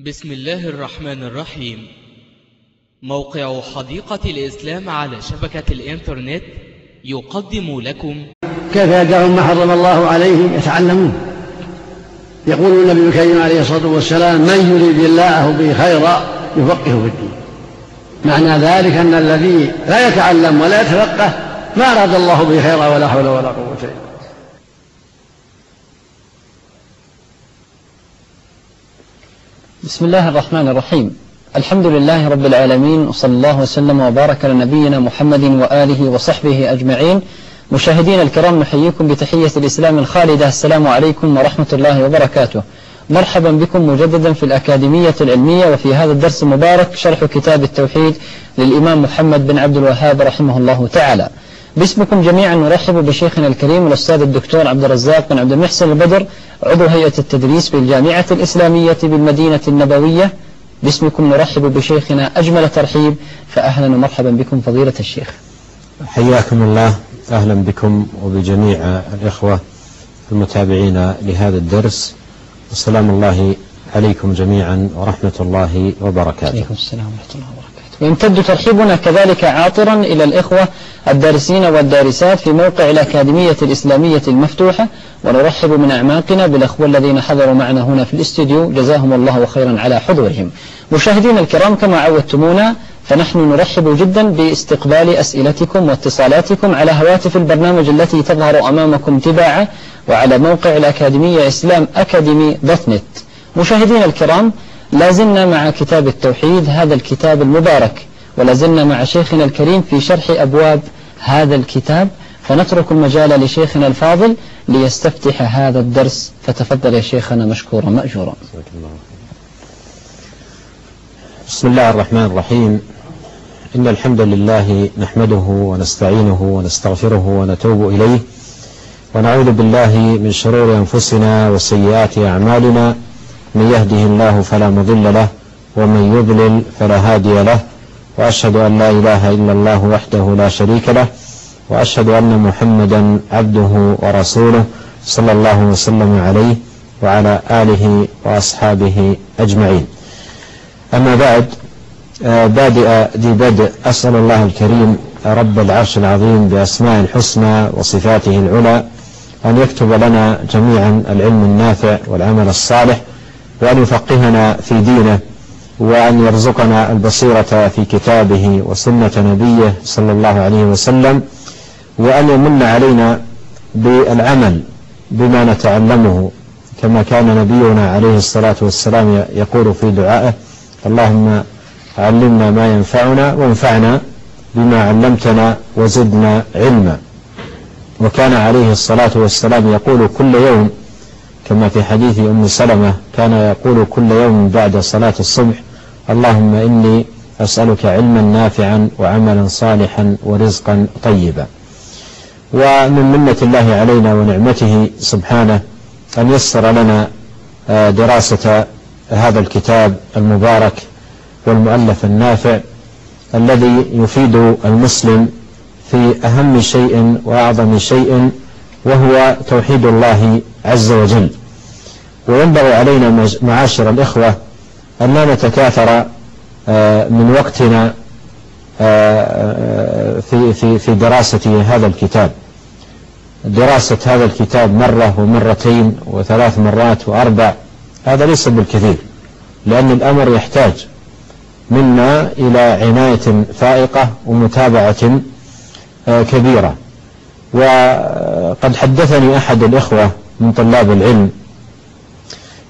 بسم الله الرحمن الرحيم. موقع حديقة الإسلام على شبكة الإنترنت يقدم لكم كيف يدعون ما حرم الله عليهم يتعلمون. يقول النبي الكريم عليه الصلاة والسلام: من يريد الله به خيرا يفقهه في الدين. معنى ذلك أن الذي لا يتعلم ولا يتفقه ما أراد الله به خيرا ولا حول ولا قوة إلا بالله. بسم الله الرحمن الرحيم. الحمد لله رب العالمين، وصلى الله وسلم وبارك على نبينا محمد وآله وصحبه أجمعين. مشاهدين الكرام، نحييكم بتحية الإسلام الخالدة، السلام عليكم ورحمة الله وبركاته. مرحبا بكم مجددا في الأكاديمية العلمية، وفي هذا الدرس المبارك شرح كتاب التوحيد للإمام محمد بن عبد الوهاب رحمه الله تعالى. باسمكم جميعا نرحب بشيخنا الكريم الأستاذ الدكتور عبد الرزاق بن عبد المحسن البدر، عضو هيئة التدريس بالجامعة الإسلامية بالمدينة النبوية. باسمكم نرحب بشيخنا أجمل ترحيب، فأهلا ومرحبا بكم فضيلة الشيخ. حياكم الله، أهلا بكم وبجميع الإخوة المتابعين لهذا الدرس، والسلام الله عليكم جميعا ورحمة الله وبركاته. عليكم السلام ورحمة الله وبركاته. ويمتد ترحيبنا كذلك عاطرا إلى الإخوة الدارسين والدارسات في موقع الأكاديمية الإسلامية المفتوحة، ونرحب من أعماقنا بالأخوة الذين حضروا معنا هنا في الاستوديو، جزاهم الله خيرا على حضورهم. مشاهدين الكرام، كما عودتمونا فنحن نرحب جدا باستقبال أسئلتكم واتصالاتكم على هواتف البرنامج التي تظهر أمامكم تباعا، وعلى موقع الأكاديمية إسلام أكاديمي.net. مشاهدين الكرام، لازلنا مع كتاب التوحيد، هذا الكتاب المبارك، ولازلنا مع شيخنا الكريم في شرح أبواب هذا الكتاب، فنترك المجال لشيخنا الفاضل ليستفتح هذا الدرس، فتفضل يا شيخنا مشكورا مأجورا. بسم الله الرحمن الرحيم. إن الحمد لله نحمده ونستعينه ونستغفره ونتوب إليه، ونعوذ بالله من شرور أنفسنا وسيئات أعمالنا. من يهده الله فلا مضل له، ومن يضلل فلا هادي له، وأشهد أن لا إله إلا الله وحده لا شريك له، وأشهد أن محمدا عبده ورسوله صلى الله وسلم عليه وعلى آله وأصحابه أجمعين. أما بعد، بادئ ذي بدء، أسأل الله الكريم رب العرش العظيم بأسماء الحسنى وصفاته العلى أن يكتب لنا جميعا العلم النافع والعمل الصالح، وأن يفقهنا في دينه، وأن يرزقنا البصيرة في كتابه وسنة نبيه صلى الله عليه وسلم، وأن يمن علينا بالعمل بما نتعلمه، كما كان نبينا عليه الصلاة والسلام يقول في دعائه: اللهم علمنا ما ينفعنا وانفعنا بما علمتنا وزدنا علما. وكان عليه الصلاة والسلام يقول كل يوم، كما في حديث أم سلمة، كان يقول كل يوم بعد صلاة الصبح: اللهم إني أسألك علما نافعا وعملا صالحا ورزقا طيبا. ومن منة الله علينا ونعمته سبحانه أن يسر لنا دراسة هذا الكتاب المبارك والمؤلف النافع، الذي يفيد المسلم في أهم شيء وأعظم شيء، وهو توحيد الله عز وجل. وينبغي علينا معاشر الإخوة أن لا نتكاثر من وقتنا في دراسة هذا الكتاب. دراسة هذا الكتاب مرة ومرتين وثلاث مرات وأربع، هذا ليس بالكثير، لأن الأمر يحتاج منا إلى عناية فائقة ومتابعة كبيرة. وقد حدثني أحد الإخوة من طلاب العلم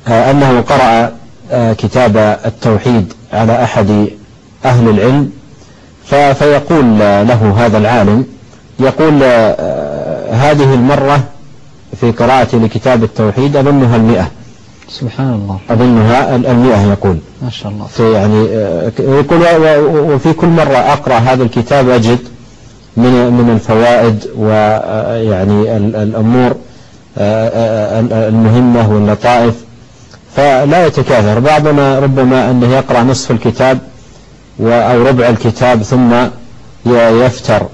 أنه قرأ كتاب التوحيد على أحد أهل العلم، فيقول له هذا العالم، يقول: هذه المرة في قراءتي لكتاب التوحيد أظنها 100. سبحان الله، أظنها 100 يقول، ما شاء الله. يعني يقول: وفي كل مرة أقرأ هذا الكتاب أجد من الفوائد ويعني الأمور المهمة واللطائف، فلا يتكاثر. بعضنا ربما أنه يقرأ نصف الكتاب أو ربع الكتاب ثم يفتر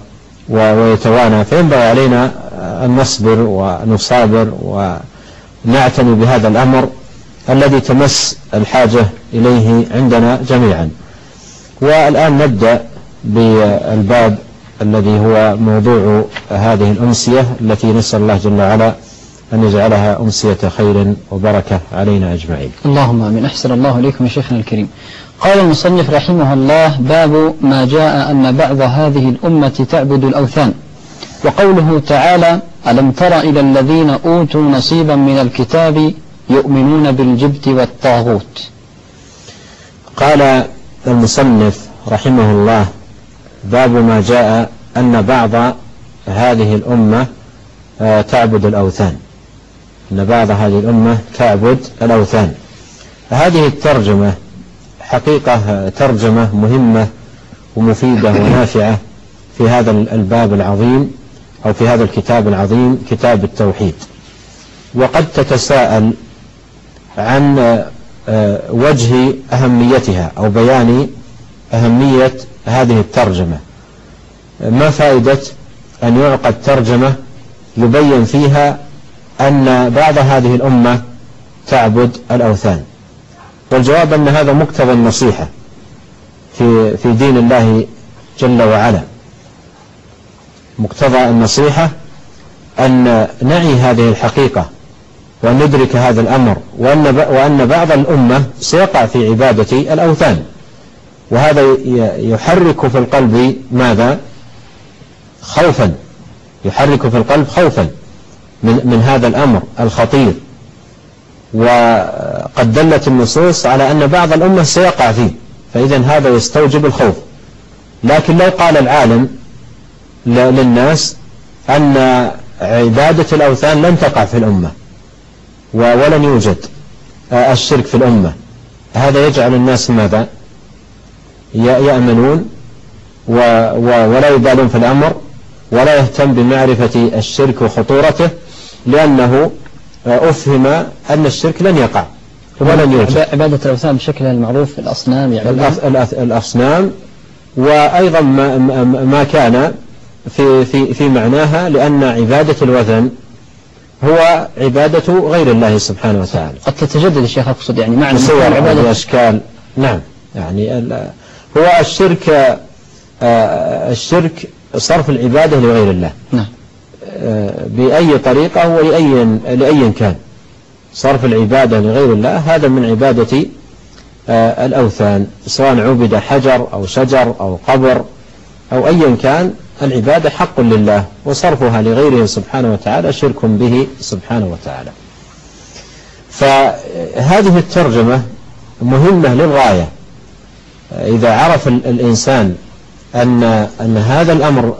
ويتوانى، فينبغي علينا أن نصبر ونصابر ونعتني بهذا الأمر الذي تمس الحاجة إليه عندنا جميعا. والآن نبدأ بالباب الذي هو موضوع هذه الأمسية التي نسأل الله جل وعلا أن يجعلها أمسية خير وبركة علينا أجمعين. اللهم آمين. أحسن الله إليكم يا شيخنا الكريم. قال المصنف رحمه الله: باب ما جاء أن بعض هذه الأمة تعبد الأوثان. وقوله تعالى: ألم تر إلى الذين أوتوا نصيبا من الكتاب يؤمنون بالجبت والطاغوت. قال المصنف رحمه الله: باب ما جاء أن بعض هذه الأمة تعبد الأوثان. أن بعض هذه الأمة تعبد الأوثان. هذه الترجمة حقيقة ترجمة مهمة ومفيدة ونافعة في هذا الباب العظيم أو في هذا الكتاب العظيم، كتاب التوحيد. وقد تتساءل عن وجه أهميتها أو بيان أهمية هذه الترجمة. ما فائدة أن يعقد ترجمة يبين فيها أن بعض هذه الأمة تعبد الأوثان؟ والجواب أن هذا مقتضى النصيحة في دين الله جل وعلا. مقتضى النصيحة أن نعي هذه الحقيقة وأن ندرك هذا الأمر، وأن بعض الأمة سيقع في عبادة الأوثان، وهذا يحرك في القلب ماذا؟ خوفا. يحرك في القلب خوفا من هذا الأمر الخطير. وقد دلت النصوص على أن بعض الأمة سيقع فيه، فإذا هذا يستوجب الخوف. لكن لو قال العالم للناس أن عبادة الأوثان لن تقع في الأمة ولن يوجد الشرك في الأمة، هذا يجعل الناس ماذا؟ يأمنون ولا يبالون في الأمر، ولا يهتم بمعرفة الشرك وخطورته، لأنه أفهم أن الشرك لن يقع ولن يوجد. عبادة الأوثان بشكلها المعروف الأصنام، يعني الأصنام، وأيضا ما كان في معناها، لأن عبادة الوثن هو عبادة غير الله سبحانه وتعالى. قد تتجدد الشيخ أقصد، يعني معنى صور عبادة أشكال. نعم، يعني هو الشرك صرف العبادة لغير الله. نعم. بأي طريقة ولأي كان صرف العبادة لغير الله، هذا من عبادة الأوثان، سواء عبد حجر أو شجر أو قبر أو أيا كان، العبادة حق لله، وصرفها لغيره سبحانه وتعالى شرك به سبحانه وتعالى. فهذه الترجمة مهمة للغاية. إذا عرف الإنسان أن هذا الأمر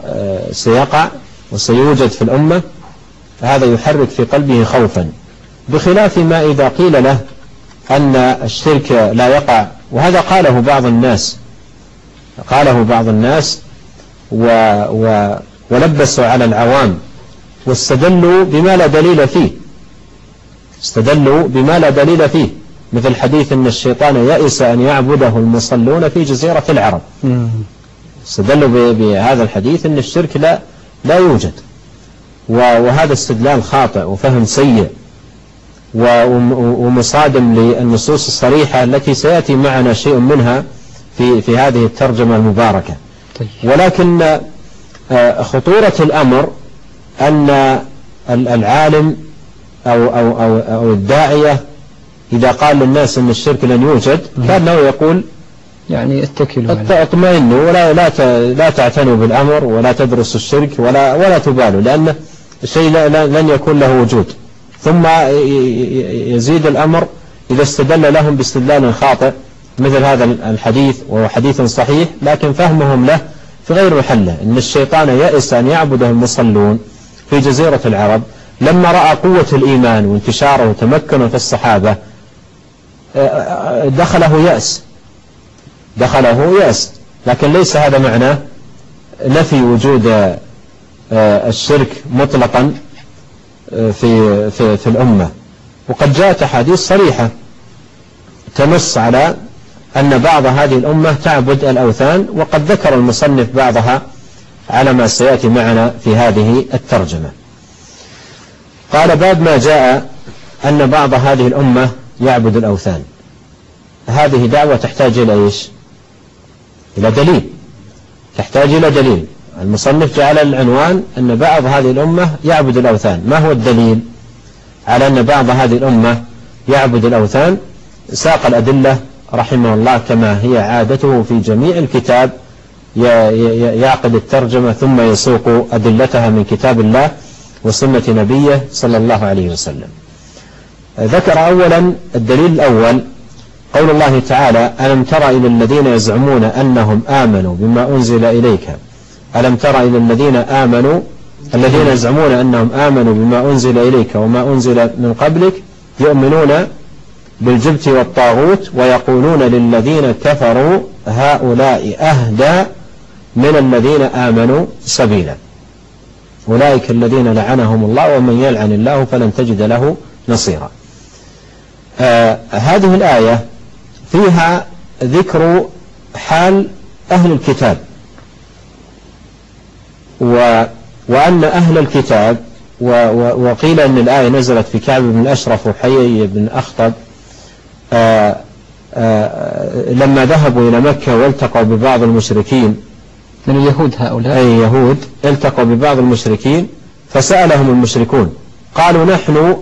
سيقع وسيوجد في الأمة، هذا يحرك في قلبه خوفا، بخلاف ما إذا قيل له أن الشرك لا يقع. وهذا قاله بعض الناس ولبسوا على العوام، واستدلوا بما لا دليل فيه، مثل حديث أن الشيطان يئس أن يعبده المصلون في جزيرة العرب. استدلوا بهذا الحديث أن الشرك لا يوجد، وهذا استدلال خاطئ وفهم سيء ومصادم للنصوص الصريحة التي سيأتي معنا شيء منها في هذه الترجمة المباركة. ولكن خطورة الأمر أن العالم أو الداعية إذا قال للناس أن الشرك لن يوجد، كأنه يقول يعني اطمئنوا ولا تعتنوا بالأمر ولا تدرسوا الشرك ولا تبالوا، لأن الشيء لن يكون له وجود. ثم يزيد الأمر إذا استدل لهم باستدلال خاطئ مثل هذا الحديث، وهو حديث صحيح لكن فهمهم له في غير محله، إن الشيطان يئس أن يعبده المصلون في جزيرة العرب. لما رأى قوة الإيمان وانتشاره وتمكنه في الصحابة دخله يأس، لكن ليس هذا معناه نفي وجود الشرك مطلقا في الأمة. وقد جاءت أحاديث صريحة تنص على أن بعض هذه الأمة تعبد الأوثان، وقد ذكر المصنف بعضها على ما سيأتي معنا في هذه الترجمة. قال: باب ما جاء أن بعض هذه الأمة يعبد الأوثان. هذه دعوة تحتاج إلى إيش؟ إلى دليل، تحتاج إلى دليل. المصنف جعل العنوان أن بعض هذه الأمة يعبد الأوثان. ما هو الدليل على أن بعض هذه الأمة يعبد الأوثان؟ ساق الأدلة رحمه الله كما هي عادته في جميع الكتاب، يعقد الترجمة ثم يسوق أدلتها من كتاب الله وسنة نبيه صلى الله عليه وسلم. ذكر أولا الدليل الأول قول الله تعالى: ألم تر إلى الذين يزعمون أنهم آمنوا بما أنزل إليك. ألم تر إلى الذين آمنوا الذين يزعمون أنهم آمنوا بما أنزل إليك وما أنزل من قبلك يؤمنون بالجبت والطاغوت ويقولون للذين كفروا هؤلاء أهدى من الذين آمنوا سبيلا. أولئك الذين لعنهم الله ومن يلعن الله فلن تجد له نصيرا. هذه الآية فيها ذكر حال أهل الكتاب، وأن أهل الكتاب، وقيل أن الآية نزلت في كعب بن الأشرف وحيي بن أخطب لما ذهبوا إلى مكة والتقوا ببعض المشركين من اليهود. هؤلاء أي يهود التقوا ببعض المشركين فسألهم المشركون قالوا: نحن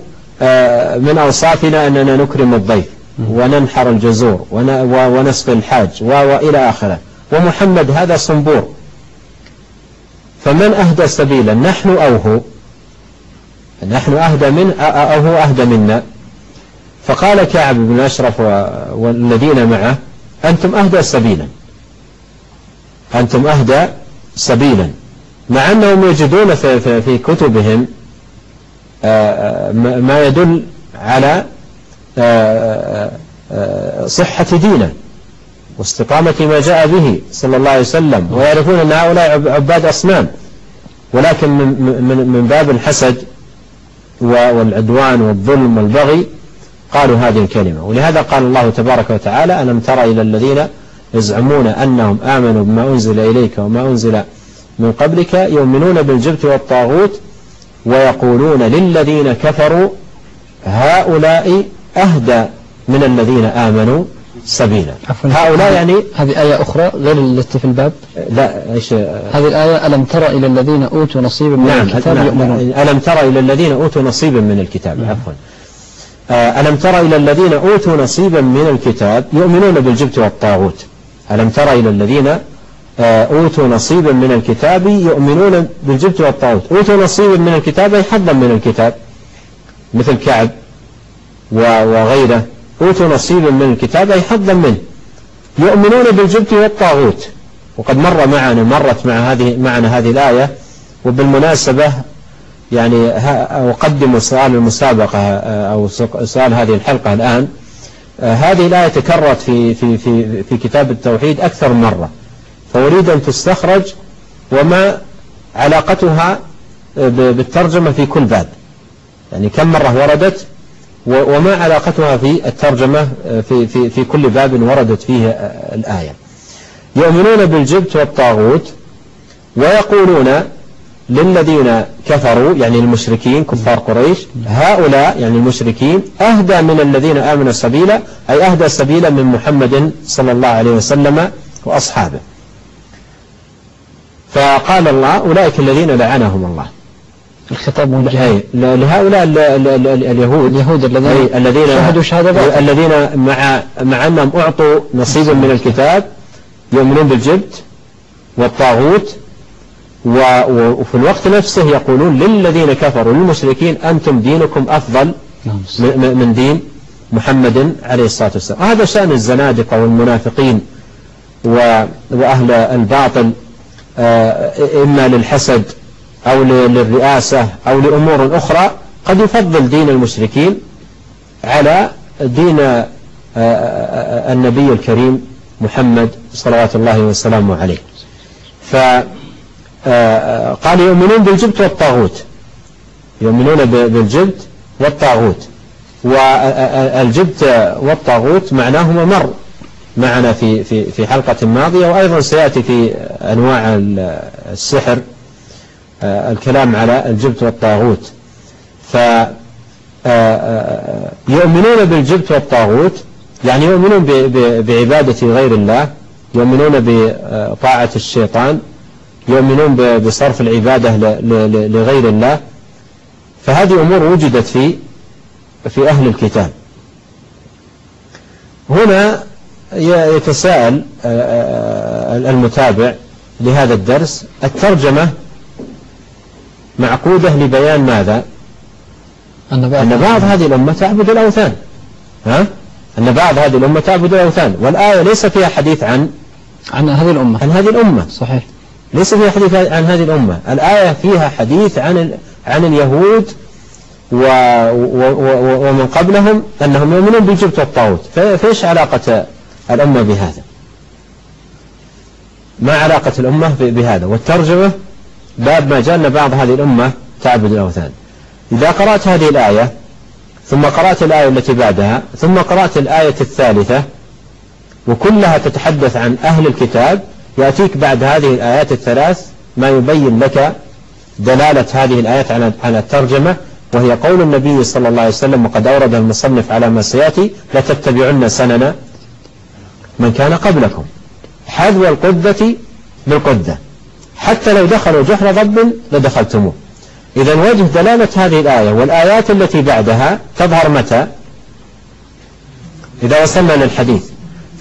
من أوصافنا أننا نكرم الضيف وننحر الجزور ونسقي الحاج وإلى آخره، ومحمد هذا صنبور، فمن أهدى سبيلا نحن أو هو؟ نحن أهدى منه أو هو أهدى منا؟ فقال كعب بن أشرف والذين معه: أنتم أهدى سبيلا، أنتم أهدى سبيلا، مع أنهم يجدون في كتبهم ما يدل على صحة دينه واستقامة ما جاء به صلى الله عليه وسلم، ويعرفون أن هؤلاء عباد أصنام، ولكن من باب الحسد والعدوان والظلم والبغي قالوا هذه الكلمة. ولهذا قال الله تبارك وتعالى: ألم تر إلى الذين يزعمون أنهم آمنوا بما أنزل إليك وما أنزل من قبلك يؤمنون بالجبت والطاغوت ويقولون للذين كفروا هؤلاء أهدى من الذين آمنوا سبيلا. هؤلاء يعني هذه آية أخرى غير التي في الباب. لا، إيش هذه الآية: ألم تر إلى الذين أوتوا نصيبا من الكتاب يؤمنون. ألم تر إلى الذين أوتوا نصيبا من الكتاب. عفوا. ألم تر إلى الذين أوتوا نصيبا من الكتاب يؤمنون بالجبت والطاغوت. ألم تر إلى الذين أوتوا نصيبا من الكتاب يؤمنون بالجبت والطاغوت. أوتوا نصيبا من الكتاب أي حظا من الكتاب، مثل كعب وغيره. أوتوا نصيبا من الكتاب أي حظا منه. يؤمنون بالجبت والطاغوت. وقد مرت معنا هذه الآية. وبالمناسبة يعني أقدم سؤال المسابقة أو سؤال هذه الحلقة الآن. هذه الآية تكررت في كتاب التوحيد أكثر من مرة، فأريد أن تستخرج وما علاقتها بالترجمة في كل باب، يعني كم مرة وردت وما علاقتها في الترجمة في كل باب وردت فيه الآية. يؤمنون بالجبت والطاغوت ويقولون للذين كفروا يعني المشركين كفار قريش هؤلاء يعني المشركين أهدى من الذين آمنوا سبيلا، أي أهدى سبيلا من محمد صلى الله عليه وسلم وأصحابه. فقال الله: أولئك الذين لعنهم الله. الخطاب موجه لهؤلاء اليهود الذين شهدوا شهادة، الذين مع أنهم أعطوا نصيبا من الكتاب يؤمنون بالجبت والطاغوت، وفي الوقت نفسه يقولون للذين كفروا للمشركين: أنتم دينكم أفضل من دين محمد عليه الصلاة والسلام. هذا شأن الزنادقة والمنافقين وأهل الباطل، إما للحسد أو للرئاسة أو لأمور أخرى، قد يفضل دين المشركين على دين النبي الكريم محمد صلوات الله وسلامه عليه. قال: يؤمنون بالجبت والطاغوت. يؤمنون بالجبت والطاغوت. والجبت والطاغوت معناهما مر معنا في حلقة ماضية، وأيضا سيأتي في أنواع السحر الكلام على الجبت والطاغوت. يؤمنون بالجبت والطاغوت، يعني يؤمنون بعبادة غير الله، يؤمنون بطاعة الشيطان، يؤمنون بصرف العبادة لغير الله. فهذه أمور وجدت في أهل الكتاب. هنا يتساءل المتابع لهذا الدرس: الترجمة معقودة لبيان ماذا؟ أن بعض هذه الأمة تعبد الأوثان، أن بعض هذه الأمة تعبد الأوثان، والآية ليس فيها حديث عن هذه الأمة. عن هذه الأمة، صحيح، ليس فيها حديث عن هذه الأمة. الآية فيها حديث عن اليهود ومن قبلهم أنهم يؤمنون بالجبت والطاغوت. فإيش علاقة الأمة بهذا؟ ما علاقة الأمة بهذا؟ والترجمة باب ما جاء بعض هذه الأمة تعبد الأوثان. إذا قرأت هذه الآية ثم قرأت الآية التي بعدها ثم قرأت الآية الثالثة وكلها تتحدث عن أهل الكتاب، يأتيك بعد هذه الآيات الثلاث ما يبين لك دلالة هذه الآيات على الترجمة، وهي قول النبي صلى الله عليه وسلم: وقد أورد المصنف على ما سيأتي: لتتبعن سنن من كان قبلكم حذو القذة بالقذة حتى لو دخلوا جحر ضب لدخلتموه. إذا وجه دلالة هذه الآية والآيات التي بعدها تظهر متى؟ إذا وصلنا للحديث.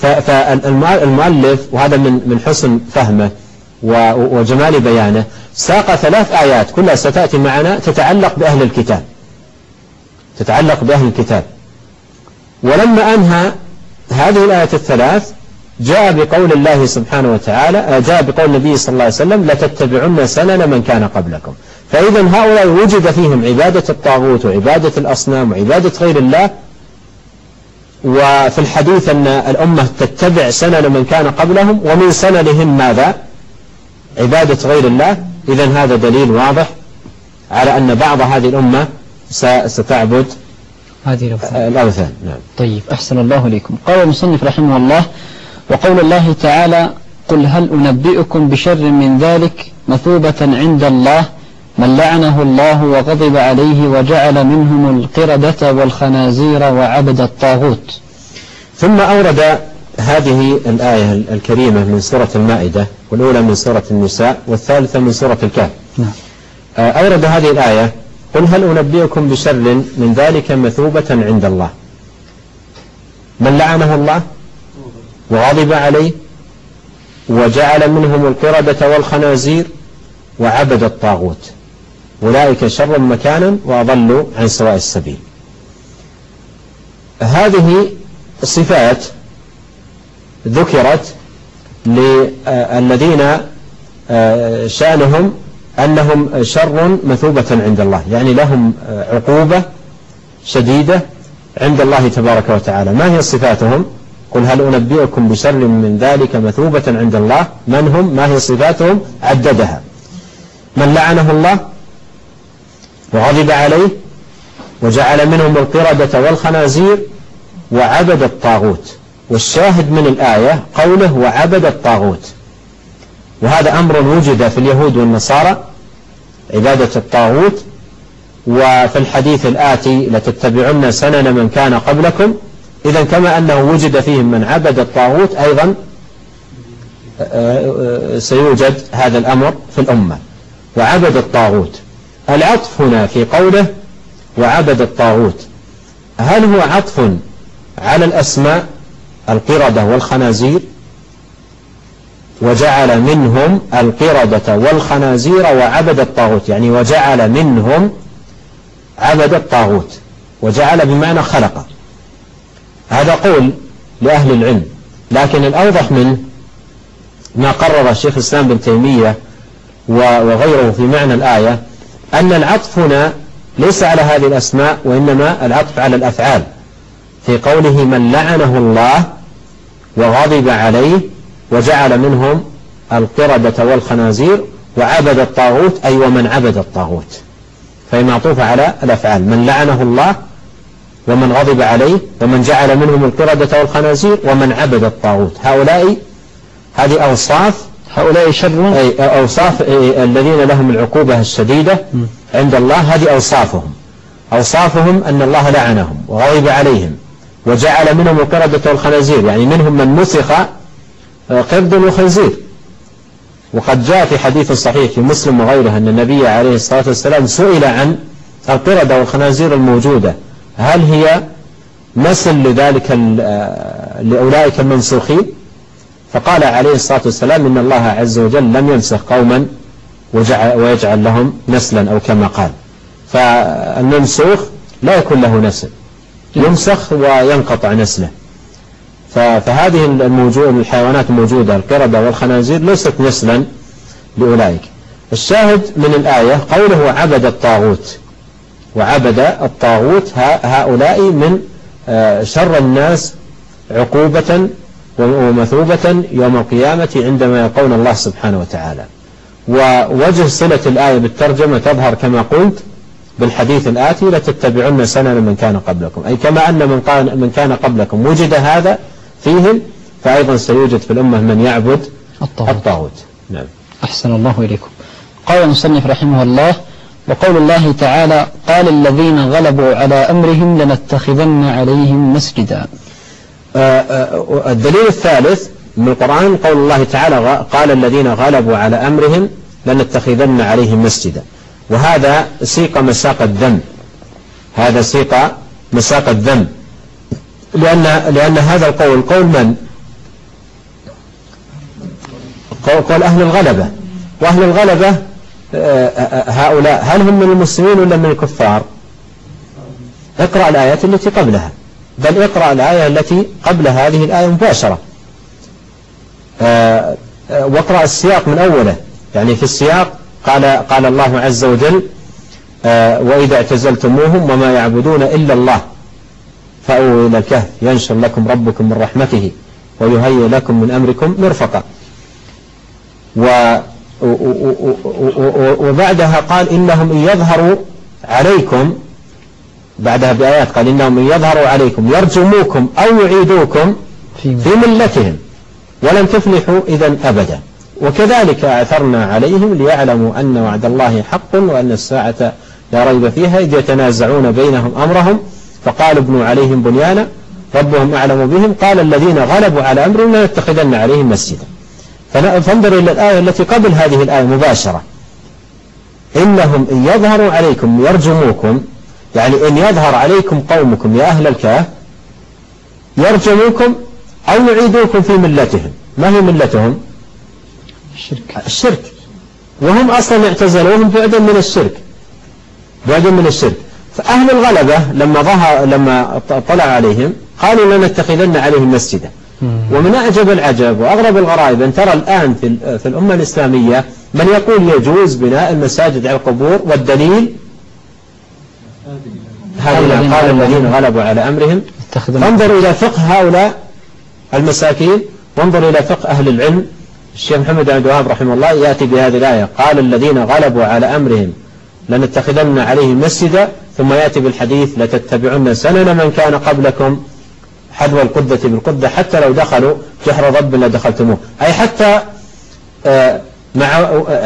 فالمؤلف، وهذا من حسن فهمه وجمال بيانه، ساق 3 آيات كلها ستأتي معنا تتعلق بأهل الكتاب، تتعلق بأهل الكتاب. ولما أنهى هذه الآية الثلاث جاء بقول الله سبحانه وتعالى، جاء بقول النبي صلى الله عليه وسلم: لتتبعن سنن من كان قبلكم. فإذا هؤلاء وجد فيهم عبادة الطاغوت وعبادة الأصنام وعبادة غير الله، وفي الحديث أن الأمة تتبع سنن من كان قبلهم، ومن سننهم ماذا؟ عبادة غير الله. إذا هذا دليل واضح على أن بعض هذه الأمة ستعبد هذه الأوثان. نعم. طيب، أحسن الله إليكم. قال المصنف رحمه الله: وقول الله تعالى: قل هل أنبئكم بشر من ذلك مثوبة عند الله من لعنه الله وغضب عليه وجعل منهم القردة والخنازير وعبد الطاغوت. ثم أورد هذه الآية الكريمة من سورة المائدة، والأولى من سورة النساء والثالثة من سورة الكهف. أورد هذه الآية: قل هل أنبئكم بشر من ذلك مثوبة عند الله من لعنه الله وغضب عليه وجعل منهم القردة والخنازير وعبد الطاغوت أولئك شر مكانا وأضلوا عن سواء السبيل. هذه صفات ذكرت للذين شأنهم أنهم شر مثوبة عند الله، يعني لهم عقوبة شديدة عند الله تبارك وتعالى. ما هي صفاتهم؟ قل هل أنبئكم بشر من ذلك مثوبة عند الله. من هم؟ ما هي صفاتهم؟ عددها: من لعنه الله وغضب عليه وجعل منهم القردة والخنازير وعبد الطاغوت. والشاهد من الآية قوله وعبد الطاغوت، وهذا أمر وجد في اليهود والنصارى، عبادة الطاغوت. وفي الحديث الآتي: لتتبعن سنن من كان قبلكم. إذا كما أنه وجد فيهم من عبد الطاغوت، أيضا سيوجد هذا الأمر في الأمة. وعبد الطاغوت، العطف هنا في قوله وعبد الطاغوت، هل هو عطف على الأسماء القردة والخنازير وجعل منهم القردة والخنازير وعبد الطاغوت، يعني وجعل منهم عبد الطاغوت، وجعل بمعنى خلق. هذا قول لأهل العلم، لكن الأوضح منه ما قرر الشيخ الإسلام بن تيمية وغيره في معنى الآية، أن العطف هنا ليس على هذه الأسماء، وإنما العطف على الأفعال، في قوله من لعنه الله وغضب عليه وجعل منهم القردة والخنازير وعبد الطاغوت، أي ومن عبد الطاغوت، فهي معطوفة على الأفعال: من لعنه الله ومن غضب عليه ومن جعل منهم القردة والخنازير ومن عبد الطاغوت. هؤلاء، هذه أوصاف، هؤلاء شر، أوصاف الذين لهم العقوبة الشديدة عند الله، هذه أوصافهم. أوصافهم أن الله لعنهم وغضب عليهم وجعل منهم القردة والخنازير، يعني منهم من مسخ قرد وخنزير. وقد جاء في حديث صحيح في مسلم وغيره أن النبي عليه الصلاة والسلام سئل عن القردة والخنازير الموجودة هل هي مثل لأولئك المنسوخين، فقال عليه الصلاة والسلام إن الله عز وجل لم ينسخ قوما ويجعل لهم نسلا، أو كما قال. فالمنسوخ لا يكون له نسل، ينسخ وينقطع نسله. فهذه الحيوانات الموجودة القردة والخنازير ليست نسلا لأولئك. الشاهد من الآية قوله عبد الطاغوت، وعبد الطاغوت هؤلاء من شر الناس عقوبة ومثوبة يوم القيامة عندما يلقون الله سبحانه وتعالى. ووجه صلة الآية بالترجمة تظهر كما قلت بالحديث الآتي لتتبعن سنن من كان قبلكم، أي كما أن من كان قبلكم وجد هذا فيهم، فأيضا سيوجد في الأمة من يعبد الطاغوت. نعم. أحسن الله إليكم. قال المصنف رحمه الله: وقول الله تعالى: قال الذين غلبوا على أمرهم لنتخذن عليهم مسجدا. الدليل الثالث من القرآن قول الله تعالى: قال الذين غلبوا على أمرهم لنتخذن عليهم مسجدا. وهذا سيق مساق الذم، هذا سيق مساق الذم، لأن هذا القول قول من؟ قول أهل الغلبة. وأهل الغلبة هؤلاء هل هم من المسلمين ولا من الكفار؟ اقرأ الآيات التي قبلها، بل اقرأ الآية التي قبل هذه الآية مباشرة، واقرأ السياق من أوله. يعني في السياق قال الله عز وجل: وإذا اعتزلتموهم وما يعبدون إلا الله فأووا إلى الكهف ينشر لكم ربكم من رحمته ويهيئ لكم من أمركم مرفقا. وبعدها قال: إنهم إن يظهروا عليكم، بعدها بآيات قال: إنهم إن يظهروا عليكم يرجموكم أو يعيدوكم في ملتهم ولن تفلحوا إذن أبدا. وكذلك أعثرنا عليهم ليعلموا أن وعد الله حق وأن الساعة لا ريب فيها إذ يتنازعون بينهم أمرهم فقالوا ابنوا عليهم بنيانا ربهم أعلم بهم قال الذين غلبوا على أمرهم لنتخذن عليهم مسجدا. فانظر إلى الآية التي قبل هذه الآية مباشرة: إنهم إن يظهروا عليكم يرجموكم، يعني إن يظهر عليكم قومكم يا أهل الكهف يرجموكم أو يعيدوكم في ملتهم. ما هي ملتهم؟ الشرك. وهم أصلا اعتزلوهم بعدا من الشرك. فأهل الغلبة لما طلع عليهم قالوا لنتخذن عليهم مسجدا. ومن أعجب العجب وأغرب الغرائب أن ترى الآن في الأمة الإسلامية من يقول يجوز بناء المساجد على القبور، والدليل هذا قال الذين غلبوا على أمرهم. فانظروا إلى فقه هؤلاء المساكين، وانظروا إلى فقه أهل العلم. الشيخ محمد بن عبد الوهاب رحمه الله يأتي بهذه الآية: قال الذين غلبوا على أمرهم لنتخذن عليهم مسجدا، ثم يأتي بالحديث: لتتبعن سنن من كان قبلكم حذو القدة بالقدة حتى لو دخلوا جحر ضب لدخلتموه. أي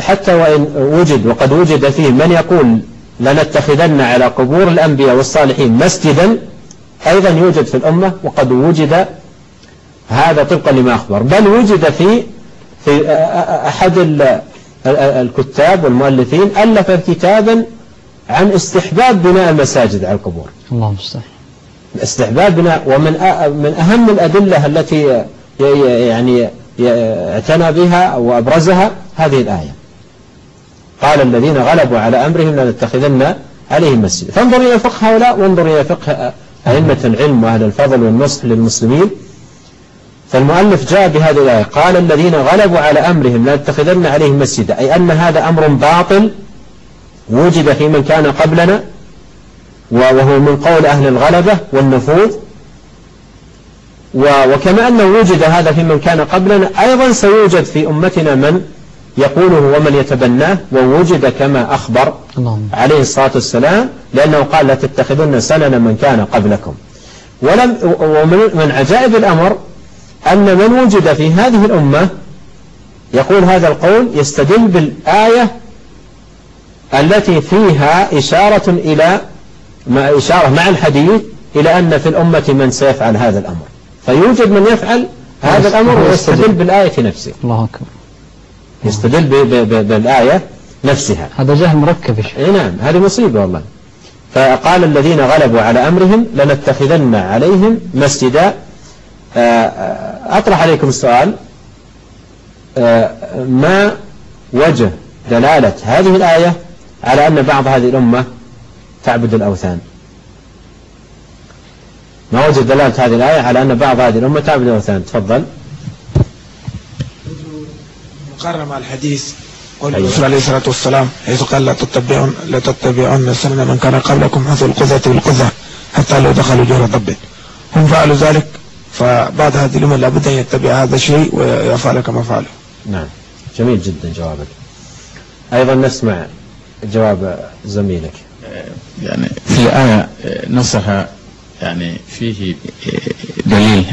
حتى وإن وجد وقد وجد فيه من يقول لنتخذن على قبور الأنبياء والصالحين مسجدا، أيضا يوجد في الأمة، وقد وجد هذا طبقا لما أخبر، بل وجد في أحد الكتاب والمؤلفين ألف كتابا عن استحباب بناء المساجد على القبور. الله المستعان. استحباب بناء. ومن أهم الأدلة التي يعني اعتنى بها وأبرزها هذه الآية: قال الذين غلبوا على أمرهم لنتخذن عليهم مسجدا. فانظر إلى فقه هؤلاء، وانظر إلى فقه أئمة العلم وأهل الفضل والنصح للمسلمين. فالمؤلف جاء بهذه الآية: قال الذين غلبوا على أمرهم لنتخذن عليهم مسجدا، أي أن هذا أمر باطل وجد في من كان قبلنا، وهو من قول أهل الغلبة والنفوذ. وكما أنه وجد هذا في من كان قبلنا، أيضا سيوجد في أمتنا من يقوله ومن يتبناه، ووجد كما أخبر عليه الصلاة والسلام، لأنه قال: لا تتخذن سنن من كان قبلكم. ومن عجائب الأمر أن من وجد في هذه الأمة يقول هذا القول يستدل بالآية التي فيها إشارة إلى إشارة مع الحديث إلى أن في الأمة من سيفعل هذا الأمر، فيوجد من يفعل هذا الأمر ويستدل بالآية نفسها. الله أكبر. يستدل بالآية نفسها. هذا جهل مركب. نعم، هذه مصيبة والله. فقال الذين غلبوا على أمرهم لنتخذن عليهم مسجدا. أطرح عليكم السؤال، ما وجه دلالة هذه الآية على أن بعض هذه الأمة تعبد الأوثان؟ ما وجه دلالة هذه الآية على أن بعض هذه الأمة تعبد الأوثان؟ تفضل. مقارنة مع الحديث قول الرسول عليه الصلاة والسلام حيث قال لا تتبعون سنن من كان قبلكم حذو القذة بالقذة حتى لو دخلوا جوه ضب. هم فعلوا ذلك، فبعد هذه الأمة لابد أن يتبع هذا الشيء ويفعل كما فعلوا. نعم، جميل جدا جوابك. أيضا نسمع جواب زميلك. يعني في الآية نفسها يعني فيه دليل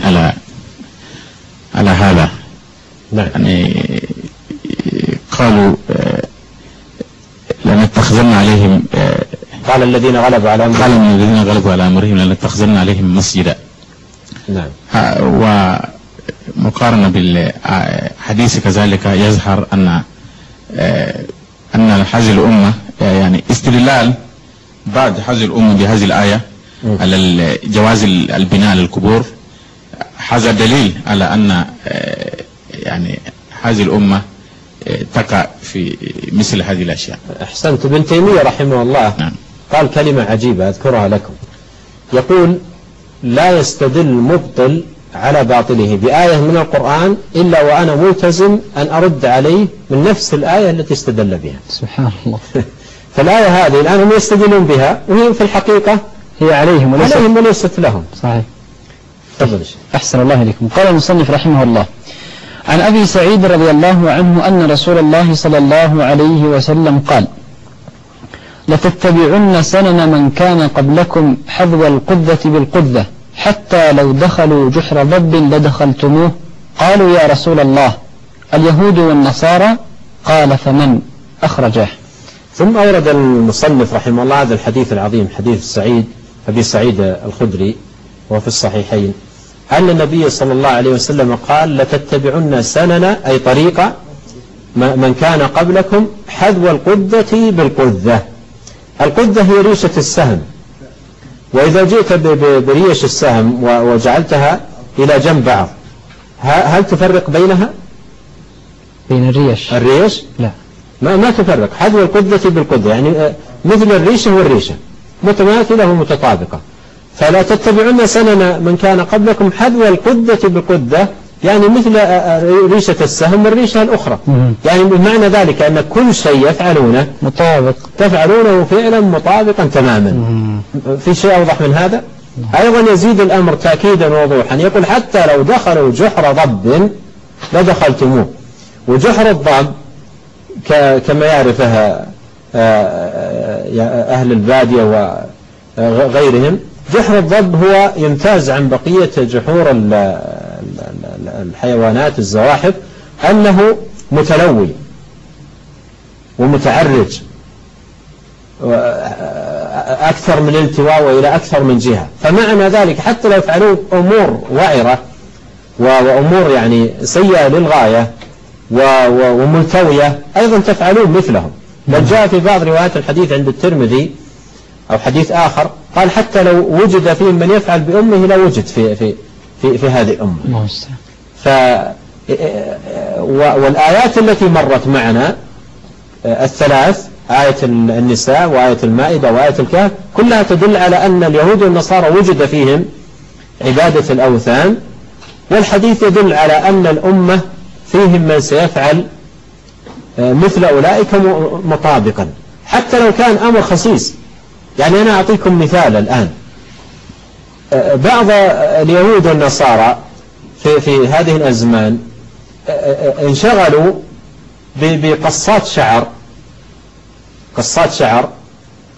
على هذا. نعم. يعني قالوا لنتخذن عليهم، قال الذين غلبوا على أمرهم، قال الذين غلبوا على أمرهم لنتخذن عليهم مسجدا. نعم. ومقارنة بالحديث كذلك يظهر أن هذه الأمة يعني استدلال بعد هذه الأمة بهذه الآية على جواز البناء للقبور، هذا دليل على أن يعني هذه الأمة تقع في مثل هذه الأشياء. أحسنت. ابن تيمية رحمه الله نعم. قال كلمة عجيبة أذكرها لكم، يقول لا يستدل مبطل على باطله بآية من القرآن إلا وأنا ملتزم أن أرد عليه من نفس الآية التي استدل بها. سبحان الله. فالآية هذه الآن هم يستدلون بها وهي في الحقيقة هي عليهم وليست لهم. صحيح. تفضل. أحسن الله إليكم. قال المصنف رحمه الله: عن أبي سعيد رضي الله عنه أن رسول الله صلى الله عليه وسلم قال: لتتبعن سنن من كان قبلكم حذو القذة بالقذة حتى لو دخلوا جحر ضب لدخلتموه. قالوا يا رسول الله اليهود والنصارى؟ قال فمن؟ أخرجه. ثم أورد المصنف رحمه الله هذا الحديث العظيم، حديث أبي سعيد الخدري وفي الصحيحين، أن النبي صلى الله عليه وسلم قال لتتبعن سنن أي طريقة من كان قبلكم حذو القذة بالقذة. القذة هي ريشة السهم، وإذا جئت بريش السهم وجعلتها إلى جنب بعض هل تفرق بينها؟ بين الريش؟ لا، ما تفرق. حذو القذة بالقذة يعني مثل الريشة والريشة متماثلة ومتطابقة. فلا تتبعون سنن من كان قبلكم حذو القذة بالقذة يعني مثل ريشة السهم والريشة الأخرى. يعني بمعنى ذلك أن كل شيء يفعلونه مطابق، تفعلونه فعلا مطابقا تماما. في شيء أوضح من هذا؟ أيضا يزيد الأمر تأكيدا ووضوحا، يقول حتى لو دخلوا جحر ضب لدخلتموه. وجحر الضب كما يعرفها أهل البادية وغيرهم، جحر الضب هو يمتاز عن بقية جحور الحيوانات الزواحف أنه متلوي ومتعرج أكثر من التواء وإلى أكثر من جهة. فمعنى ذلك حتى لو فعلوا أمور وعرة وأمور يعني سيئة للغاية وملتوية أيضا تفعلون مثلهم. بل جاء في بعض روايات الحديث عند الترمذي أو حديث آخر قال حتى لو وجد فيهم من يفعل بأمه لا وجد في هذه الأمة. والآيات التي مرت معنا الثلاث، آية النساء وآية المائدة وآية الكهف، كلها تدل على أن اليهود والنصارى وجد فيهم عبادة الأوثان، والحديث يدل على أن الأمة فيهم من سيفعل مثل أولئك مطابقا حتى لو كان أمر خصيص. يعني أنا أعطيكم مثال الآن، بعض اليهود والنصارى في هذه الأزمان انشغلوا بقصات شعر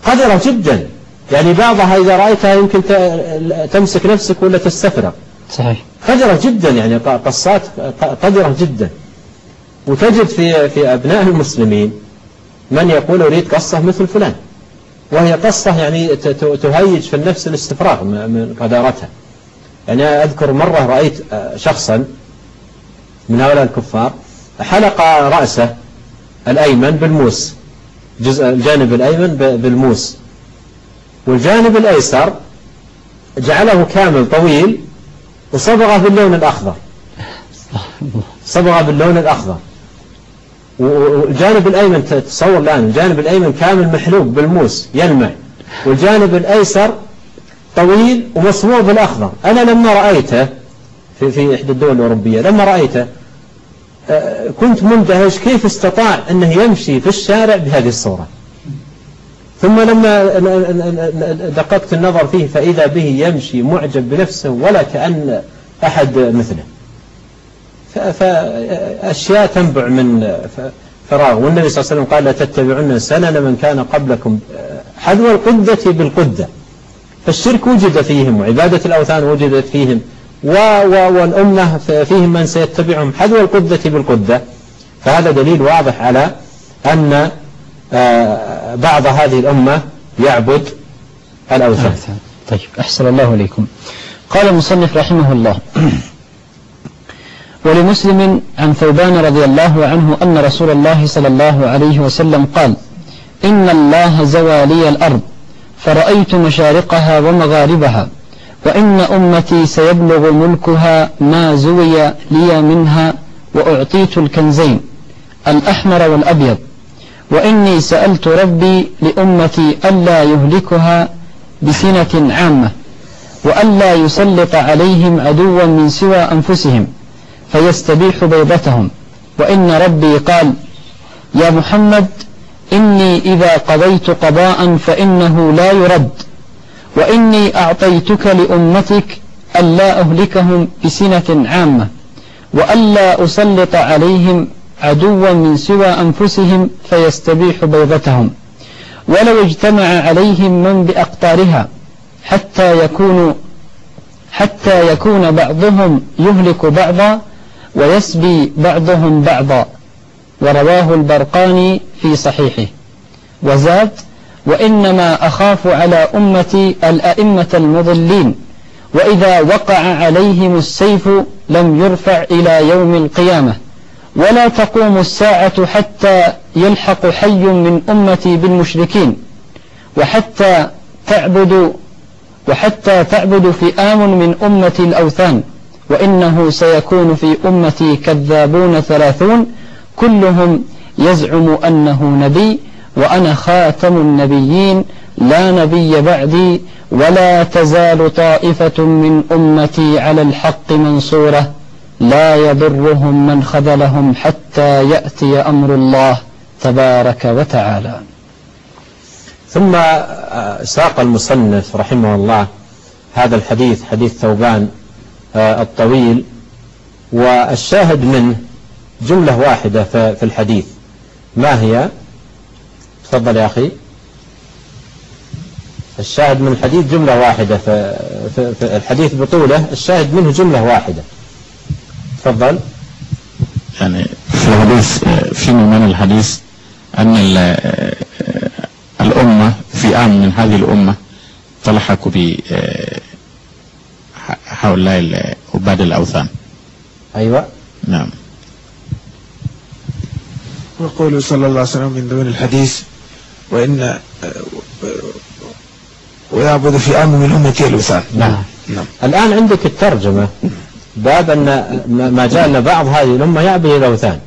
قذرة جدا، يعني بعضها إذا رأيتها يمكن تمسك نفسك ولا تستفرغ. صحيح. قذرة جدا، يعني قصات قذرة جدا. وتجد في أبناء المسلمين من يقول أريد قصة مثل فلان، وهي قصة يعني تهيج في النفس الاستفراغ من قدارتها. يعني أذكر مرة رأيت شخصا من هؤلاء الكفار حلق رأسه الأيمن بالموس، الجانب الأيمن بالموس، والجانب الأيسر جعله كامل طويل وصبغه باللون الأخضر، صبغه باللون الأخضر. والجانب الأيمن تصور الآن الجانب الأيمن كامل محلوق بالموس يلمع، والجانب الأيسر طويل ومصبوغ بالأخضر. أنا لما رأيته في إحدى الدول الأوروبية لما رأيته كنت مندهش كيف استطاع أنه يمشي في الشارع بهذه الصورة. ثم لما دققت النظر فيه فإذا به يمشي معجب بنفسه ولا كأن أحد مثله. فأشياء تنبع من فراغ. والنبي صلى الله عليه وسلم قال لا تتبعون سنن من كان قبلكم حذو القدة بالقدة. فالشرك وجد فيهم وعبادة الأوثان وجدت فيهم، والأمة فيهم من سيتبعهم حذو القدة بالقدة. فهذا دليل واضح على أن بعض هذه الأمة يعبد الأوثان. طيب أحسن الله إليكم. قال المصنف رحمه الله: ولمسلم عن ثوبان رضي الله عنه أن رسول الله صلى الله عليه وسلم قال: إن الله زوى لي الأرض فرأيت مشارقها ومغاربها، وإن أمتي سيبلغ ملكها ما زوي لي منها، وأعطيت الكنزين الأحمر والأبيض، وإني سألت ربي لأمتي ألا يهلكها بسنة عامة، وألا يسلط عليهم عدوا من سوى أنفسهم فيستبيح بيضتهم، وإن ربي قال: يا محمد إني إذا قضيت قضاء فإنه لا يرد، وإني أعطيتك لأمتك ألا أهلكهم بسنة عامة، وألا أسلط عليهم عدوا من سوى أنفسهم فيستبيح بيضتهم، ولو اجتمع عليهم من بأقطارها حتى يكون بعضهم يهلك بعضا ويسبي بعضهم بعضا. ورواه البرقاني في صحيحه. وزاد: وإنما أخاف على أمتي الأئمة المضلين، وإذا وقع عليهم السيف لم يرفع إلى يوم القيامة، ولا تقوم الساعة حتى يلحق حي من أمتي بالمشركين، وحتى تعبد فئام من أمتي الأوثان، وإنه سيكون في أمتي كذابون 30 كلهم يزعم أنه نبي، وأنا خاتم النبيين لا نبي بعدي، ولا تزال طائفة من أمتي على الحق منصورة لا يضرهم من خذلهم حتى يأتي أمر الله تبارك وتعالى. ثم ساق المصنف رحمه الله هذا الحديث، حديث ثوبان الطويل، والشاهد منه جملة واحدة في الحديث. ما هي؟ تفضل يا أخي. الشاهد من الحديث جملة واحدة في الحديث بطوله، الشاهد منه جملة واحدة. تفضل. يعني في الحديث في من الحديث أن الأمة فئام من هذه الأمة تلحق بهؤلاء عباد الأوثان. أيوة نعم. وقوله صلى الله عليه وسلم من ضمن الحديث: ويعبد فئام من أمتي الأوثان. نعم. الآن عندك الترجمة باب أن ما جاء لنا بعض هذه الأمة يعبد الأوثان،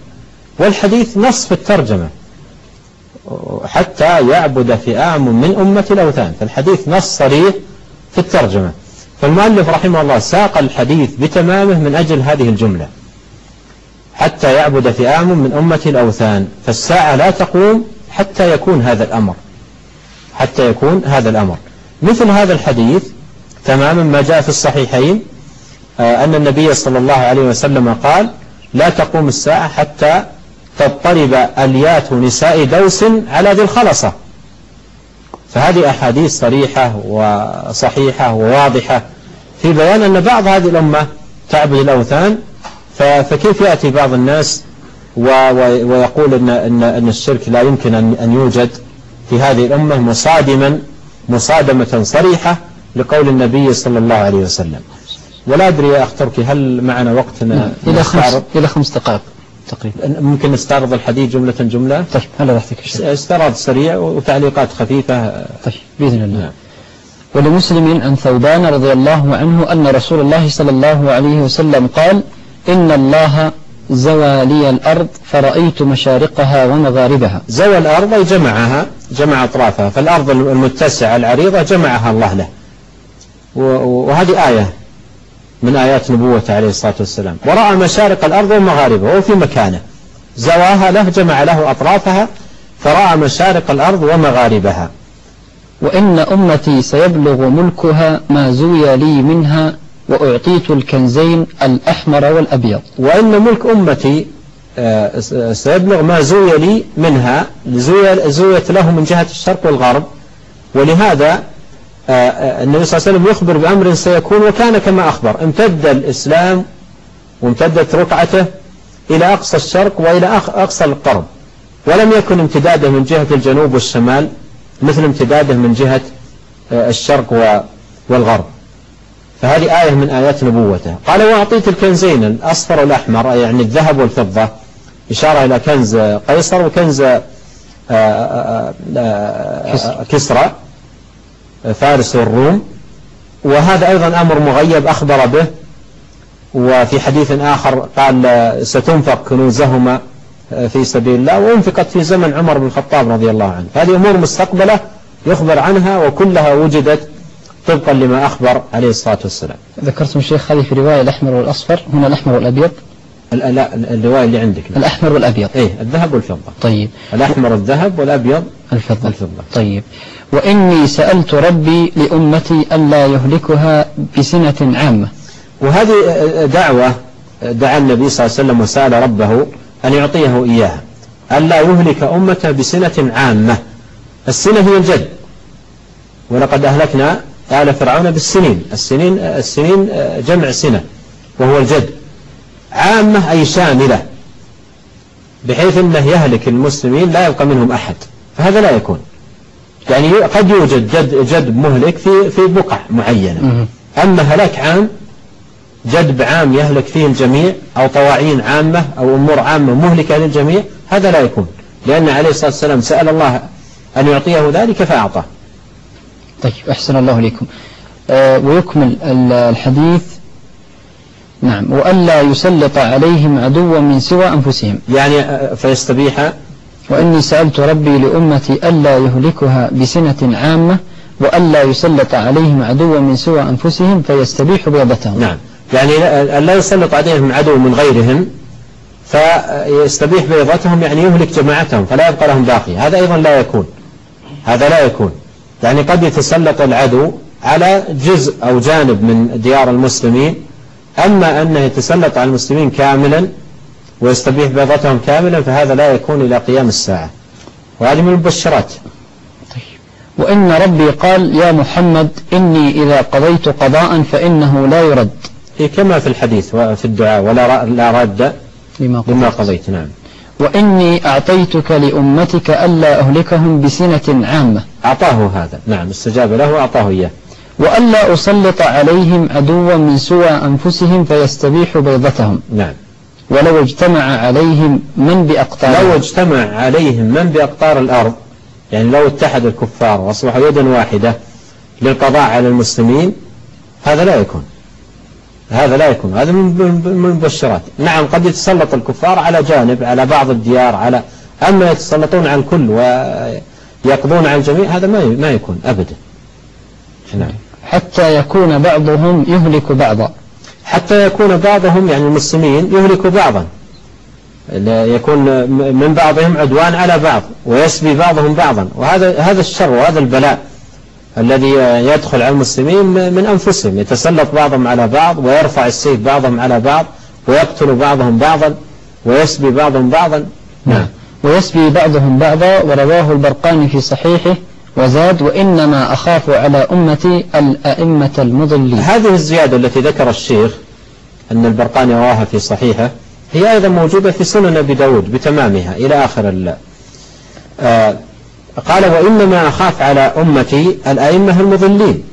والحديث نص في الترجمة حتى يعبد فئام من أمة الأوثان، فالحديث نص صريح في الترجمة. فالمؤلف رحمه الله ساق الحديث بتمامه من أجل هذه الجملة، حتى يعبد فئام من أمة الأوثان، فالساعة لا تقوم حتى يكون هذا الأمر، حتى يكون هذا الأمر. مثل هذا الحديث تماما ما جاء في الصحيحين أن النبي صلى الله عليه وسلم قال: لا تقوم الساعة حتى تضطرب أليات نساء دوس على ذي الخلصة. فهذه أحاديث صريحة وصحيحة وواضحة في بيان أن بعض هذه الأمة تعبد الأوثان. فكيف يأتي بعض الناس ويقول أن الشرك لا يمكن أن يوجد في هذه الأمة مصادمة صريحة لقول النبي صلى الله عليه وسلم. ولا أدري يا أخ تركي هل معنا وقتنا إلى 5 دقائق تقريبا. ممكن نستعرض الحديث جملة. طيب هلا راحتك استعراض سريع وتعليقات خفيفة. طيب بإذن الله. ولمسلم عن ثوبان رضي الله عنه أن رسول الله صلى الله عليه وسلم قال: إن الله زوى لي الأرض فرأيت مشارقها ومغاربها. زوى الأرض أي جمع أطرافها، فالأرض المتسعة العريضة جمعها الله له، وهذه آية من آيات نبوته عليه الصلاة والسلام. ورأى مشارق الأرض ومغاربها وفي مكانه، زواها له، جمع له أطرافها، فرأى مشارق الأرض ومغاربها. وإن أمتي سيبلغ ملكها ما زوي لي منها وأعطيت الكنزين الأحمر والأبيض. وإن ملك أمتي سيبلغ ما زوي لي منها، زويت له من جهة الشرق والغرب. ولهذا النبي صلى الله عليه وسلم يخبر بأمر سيكون، وكان كما أخبر. امتد الإسلام وامتدت رقعته إلى أقصى الشرق وإلى أقصى الغرب، ولم يكن امتداده من جهة الجنوب والشمال مثل امتداده من جهة الشرق والغرب. فهذه آية من آيات نبوته. قال: وأعطيت الكنزين الأصفر والأحمر، يعني الذهب والفضة، إشارة إلى كنز قيصر وكنز كسرى فارس والروم. وهذا أيضا أمر مغيب أخبر به. وفي حديث آخر قال: ستنفق كنوزهما في سبيل الله، وانفقت في زمن عمر بن الخطاب رضي الله عنه. هذه أمور مستقبلة يخبر عنها، وكلها وجدت طبقا لما أخبر عليه الصلاة والسلام. ذكرتم الشيخ هذه في رواية الأحمر والأصفر، هنا الأحمر والأبيض. لا، الرواية اللي عندك الأحمر والأبيض. الذهب والفضة. طيب. الأحمر الذهب والأبيض الفضة. طيب. وإني سألت ربي لأمتي ألا يهلكها بسنة عامة. وهذه دعوة دعا النبي صلى الله عليه وسلم وسأل ربه أن يعطيه إياها، ألا يهلك أمته بسنة عامة. السنة هي الجد، ولقد أهلكنا آل فرعون بالسنين. السنين جمع سنة وهو الجد. عامة أي شاملة، بحيث أنه يهلك المسلمين لا يبقى منهم أحد، فهذا لا يكون. يعني قد يوجد جدب مهلك في بقع معينة، أما هلاك عام، جدب عام يهلك فيه الجميع، أو طواعين عامة أو أمور عامة مهلكة للجميع، هذا لا يكون، لأن عليه الصلاة والسلام سأل الله أن يعطيه ذلك فأعطاه. طيب أحسن الله إليكم. ويكمل الحديث. نعم. وألا يسلط عليهم عدوا من سوى أنفسهم، يعني فيستبيح. وإني سألت ربي لأمتي ألا يهلكها بسنة عامة وألا يسلط عليهم عدوا من سوى أنفسهم فيستبيح بيضتهم. نعم، يعني ألا يسلط عليهم عدو من غيرهم فيستبيح بيضتهم، يعني يهلك جماعتهم فلا يبقى لهم باقي. هذا أيضا لا يكون. يعني قد يتسلط العدو على جزء أو جانب من ديار المسلمين، أما أنه يتسلط على المسلمين كاملا ويستبيح بيضتهم كاملا فهذا لا يكون إلى قيام الساعة، وهذه من المبشرات. وإن ربي قال: يا محمد إني إذا قضيت قضاء فإنه لا يرد، كما في الحديث وفي الدعاء: ولا رد لما قضيت. نعم. وإني أعطيتك لأمتك ألا أهلكهم بسنة عامة. أعطاه هذا. نعم، استجاب له وأعطاه إياه. وألا أسلط عليهم عدوا من سوى أنفسهم فيستبيح بيضتهم. نعم. ولو اجتمع عليهم من بأقطار الأرض، يعني لو اتحد الكفار وأصبحوا يدا واحدة للقضاء على المسلمين، هذا لا يكون. هذا من المبشرات. نعم، قد يتسلط الكفار على جانب، على بعض الديار، أما يتسلطون على الكل ويقضون على الجميع، هذا ما يكون أبدا. نعم. حتى يكون بعضهم يهلك بعضا. حتى يكون بعضهم، يعني المسلمين، يهلك بعضا، يكون من بعضهم عدوان على بعض ويسبي بعضهم بعضا. وهذا الشر وهذا البلاء الذي يدخل على المسلمين من أنفسهم، يتسلط بعضهم على بعض ويرفع السيف بعضهم على بعض ويقتل بعضهم بعضا ويسبي بعضهم بعضا. نعم. ويسبي بعضهم بعضا. ورواه البرقاني في صحيحه وزاد: وإنما أخاف على أمتي الأئمة المضلين. هذه الزيادة التي ذكر الشيخ أن البرقاني رواها في صحيحه هي أيضا موجودة في سنن أبي داود بتمامها إلى آخر قال وإنما أخاف على أمتي الأئمة المضلين.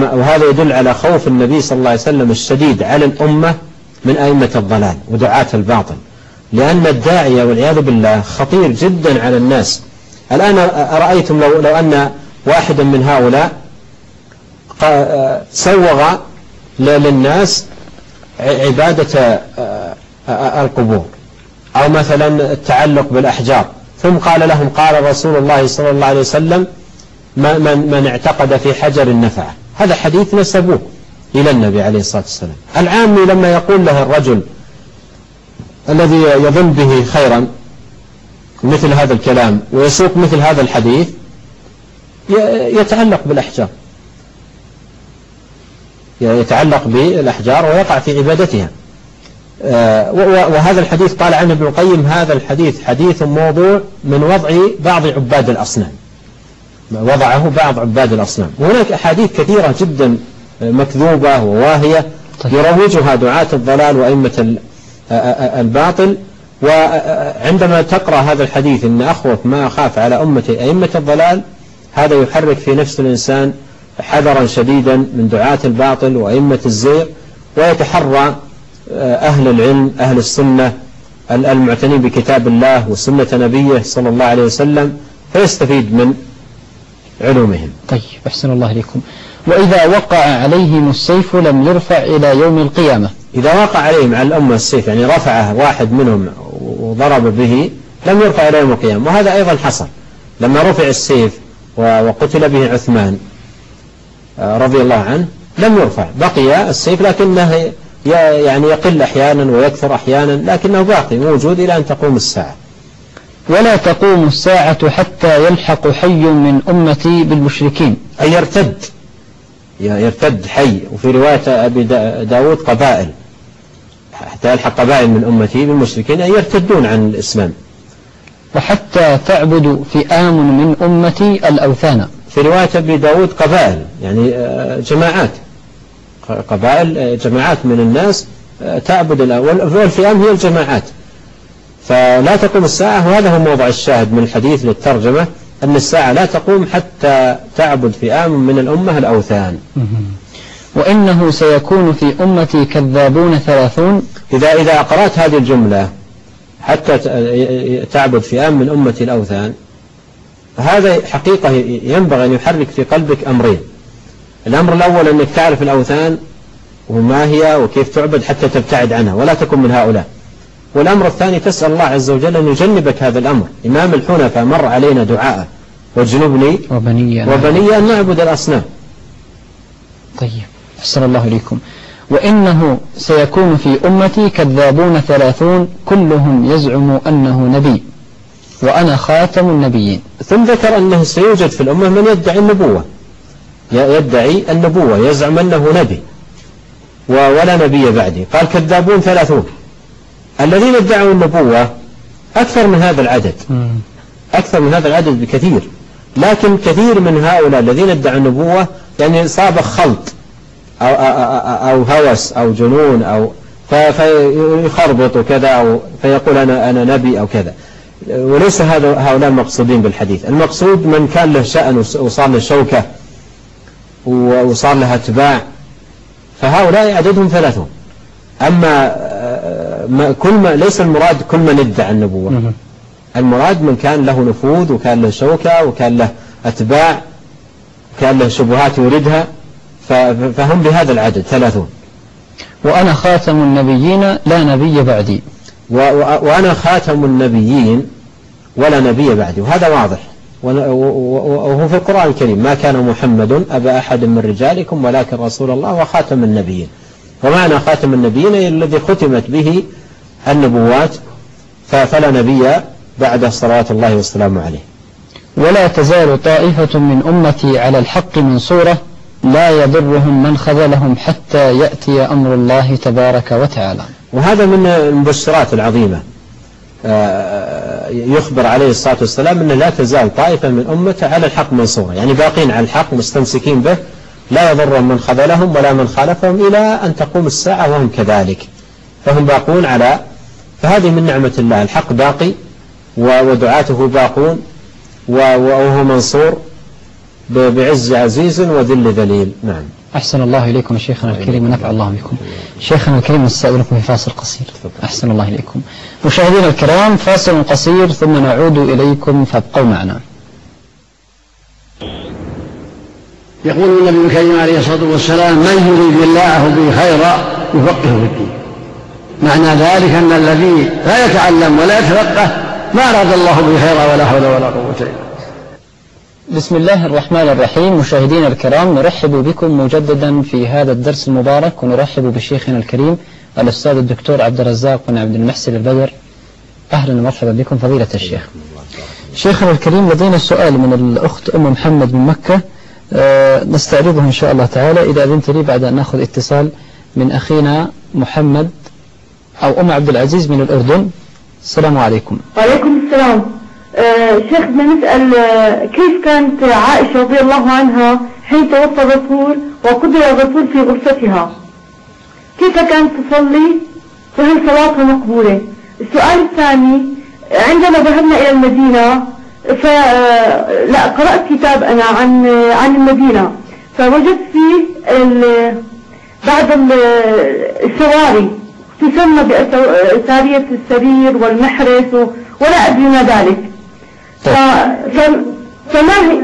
وهذا يدل على خوف النبي صلى الله عليه وسلم الشديد على الأمة من أئمة الضلال ودعاة الباطل، لأن الداعية والعياذ بالله خطير جدا على الناس. الآن أرأيتم لو أن واحدا من هؤلاء سوغ للناس عبادة القبور أو مثلا التعلق بالأحجار، ثم قال لهم قال رسول الله صلى الله عليه وسلم من اعتقد في حجر نفعه. هذا حديث نسبوه إلى النبي عليه الصلاة والسلام. العامي لما يقول له الرجل الذي يظن به خيرا مثل هذا الكلام ويسوق مثل هذا الحديث يتعلق بالأحجار، يتعلق بالأحجار ويقع في عبادتها. وهذا الحديث قال عنه ابن القيم هذا الحديث حديث موضوع من وضع بعض عباد الأصنام، وضعه بعض عباد الأصنام. وهناك أحاديث كثيرة جدا مكذوبة وواهية يروجها دعاة الضلال وأئمة الباطل. وعندما تقرأ هذا الحديث إن أخوف ما أخاف على أمتي أئمة الضلال، هذا يحرك في نفس الإنسان حذرا شديدا من دعاة الباطل وأئمة الزيغ، ويتحرى أهل العلم أهل السنة المعتنين بكتاب الله وسنة نبيه صلى الله عليه وسلم فيستفيد من علومهم. طيب أحسن الله إليكم. وإذا وقع عليهم السيف لم يرفع إلى يوم القيامة. إذا وقع عليهم على الأمة السيف يعني رفعه واحد منهم وضرب به لم يرفع إلى يوم القيامة. وهذا أيضا حصل لما رفع السيف وقتل به عثمان رضي الله عنه لم يرفع، بقي السيف لكنه يعني يقل أحيانا ويكثر أحيانا، لكنه باقي موجود إلى أن تقوم الساعة. ولا تقوم الساعة حتى يلحق حي من أمتي بالمشركين، أي يرتد حي. وفي رواية أبي داود قبائل، حتى يلحق قبائل من أمتي بالمشركين، أي يرتدون عن الإسلام. وحتى تعبد فئام من أمتي الأوثان. في رواية أبي داود قبائل يعني جماعات، قبائل جماعات من الناس تعبد والفئام هي الجماعات. فلا تقوم الساعة، وهذا هو موضع الشاهد من الحديث للترجمة، أن الساعة لا تقوم حتى تعبد فئام من الأمة الأوثان. وإنه سيكون في أمتي كذابون 30. إذا أقرأت هذه الجملة حتى تعبد فئام من أمة الأوثان، هذا حقيقة ينبغي أن يحرك في قلبك أمرين. الأمر الأول أنك تعرف الأوثان وما هي وكيف تعبد حتى تبتعد عنها ولا تكن من هؤلاء. والأمر الثاني تسأل الله عز وجل أن يجنبك هذا الأمر. إمام الحنفاء مر علينا دعاء واجنبني وبني أن نعبد الأصنام. طيب أحسن الله إليكم. وإنه سيكون في أمتي كذابون 30 كلهم يزعم أنه نبي وأنا خاتم النبيين. ثم ذكر أنه سيوجد في الأمة من يدعي النبوة، يدعي النبوة يزعم أنه نبي ولا نبي بعدي. قال كذابون 30. الذين ادعوا النبوة أكثر من هذا العدد، أكثر من هذا العدد بكثير، لكن كثير من هؤلاء الذين ادعوا النبوة يعني صاب خلط أو هوس أو جنون أو فيخربط وكذا أو فيقول أنا نبي أو كذا. وليس هؤلاء المقصودين بالحديث. المقصود من كان له شأن وصار له شوكة وصار له أتباع، فهؤلاء عددهم 30. أما ليس المراد كل من ادعى النبوة، المراد من كان له نفوذ وكان له شوكة وكان له أتباع وكان له شبهات يوردها، فهم بهذا العدد 30. وأنا خاتم النبيين لا نبي بعدي. وأنا خاتم النبيين ولا نبي بعدي، وهذا واضح وهو في القرآن الكريم: ما كان محمد أبا أحد من رجالكم ولكن رسول الله وخاتم النبيين. ومعنى خاتم النبيين الذي ختمت به النبوات، فلا نبي بعد صلوات الله والسلام عليه. ولا تزال طائفة من أمتي على الحق منصورة لا يضرهم من خذلهم حتى يأتي أمر الله تبارك وتعالى. وهذا من المبشرات العظيمة. يخبر عليه الصلاة والسلام أنه لا تزال طائفة من أمته على الحق منصورة، يعني باقين على الحق مستمسكين به، لا يضرهم من خذلهم ولا من خالفهم إلى أن تقوم الساعة وهم كذلك، فهم باقون على. فهذه من نعمة الله، الحق باقي ودعاته باقون وهو منصور بعز عزيز وذل ذليل. نعم. أحسن الله إليكم شيخنا الكريم ونفع الله بكم. شيخنا الكريم نستأذنكم في فاصل قصير. أحسن الله إليكم. مشاهدينا الكرام فاصل قصير ثم نعود إليكم فابقوا معنا. يقول النبي الكريم عليه الصلاة والسلام: من يريد الله به خيرا يفقهه في الدين. معنى ذلك أن الذي لا يتعلم ولا يتفقه ما أراد الله به خيرا ولا حول ولا قوة إلا بالله. بسم الله الرحمن الرحيم. مشاهدينا الكرام نرحب بكم مجددا في هذا الدرس المبارك، ونرحب بشيخنا الكريم الأستاذ الدكتور عبد الرزاق بن عبد المحسن البدر. أهلا ومرحبا بكم فضيلة الشيخ. شيخنا الكريم لدينا سؤال من الأخت أم محمد من مكة، نستعرضه إن شاء الله تعالى إذا أذنت لي بعد أن نأخذ اتصال من أخينا محمد أو أم عبد العزيز من الأردن. السلام عليكم. وعليكم السلام. شيخ بدنا نسأل كيف كانت عائشة رضي الله عنها حين توفى الرسول وقبر الرسول في غرفتها، كيف كانت تصلي وهل صلاتها مقبولة؟ السؤال الثاني، عندما ذهبنا إلى المدينة قرأت كتاب أنا عن المدينة، فوجدت فيه بعض السواري تسمى بسارية السرير والمحرس ولا أدري ما ذلك. فما هي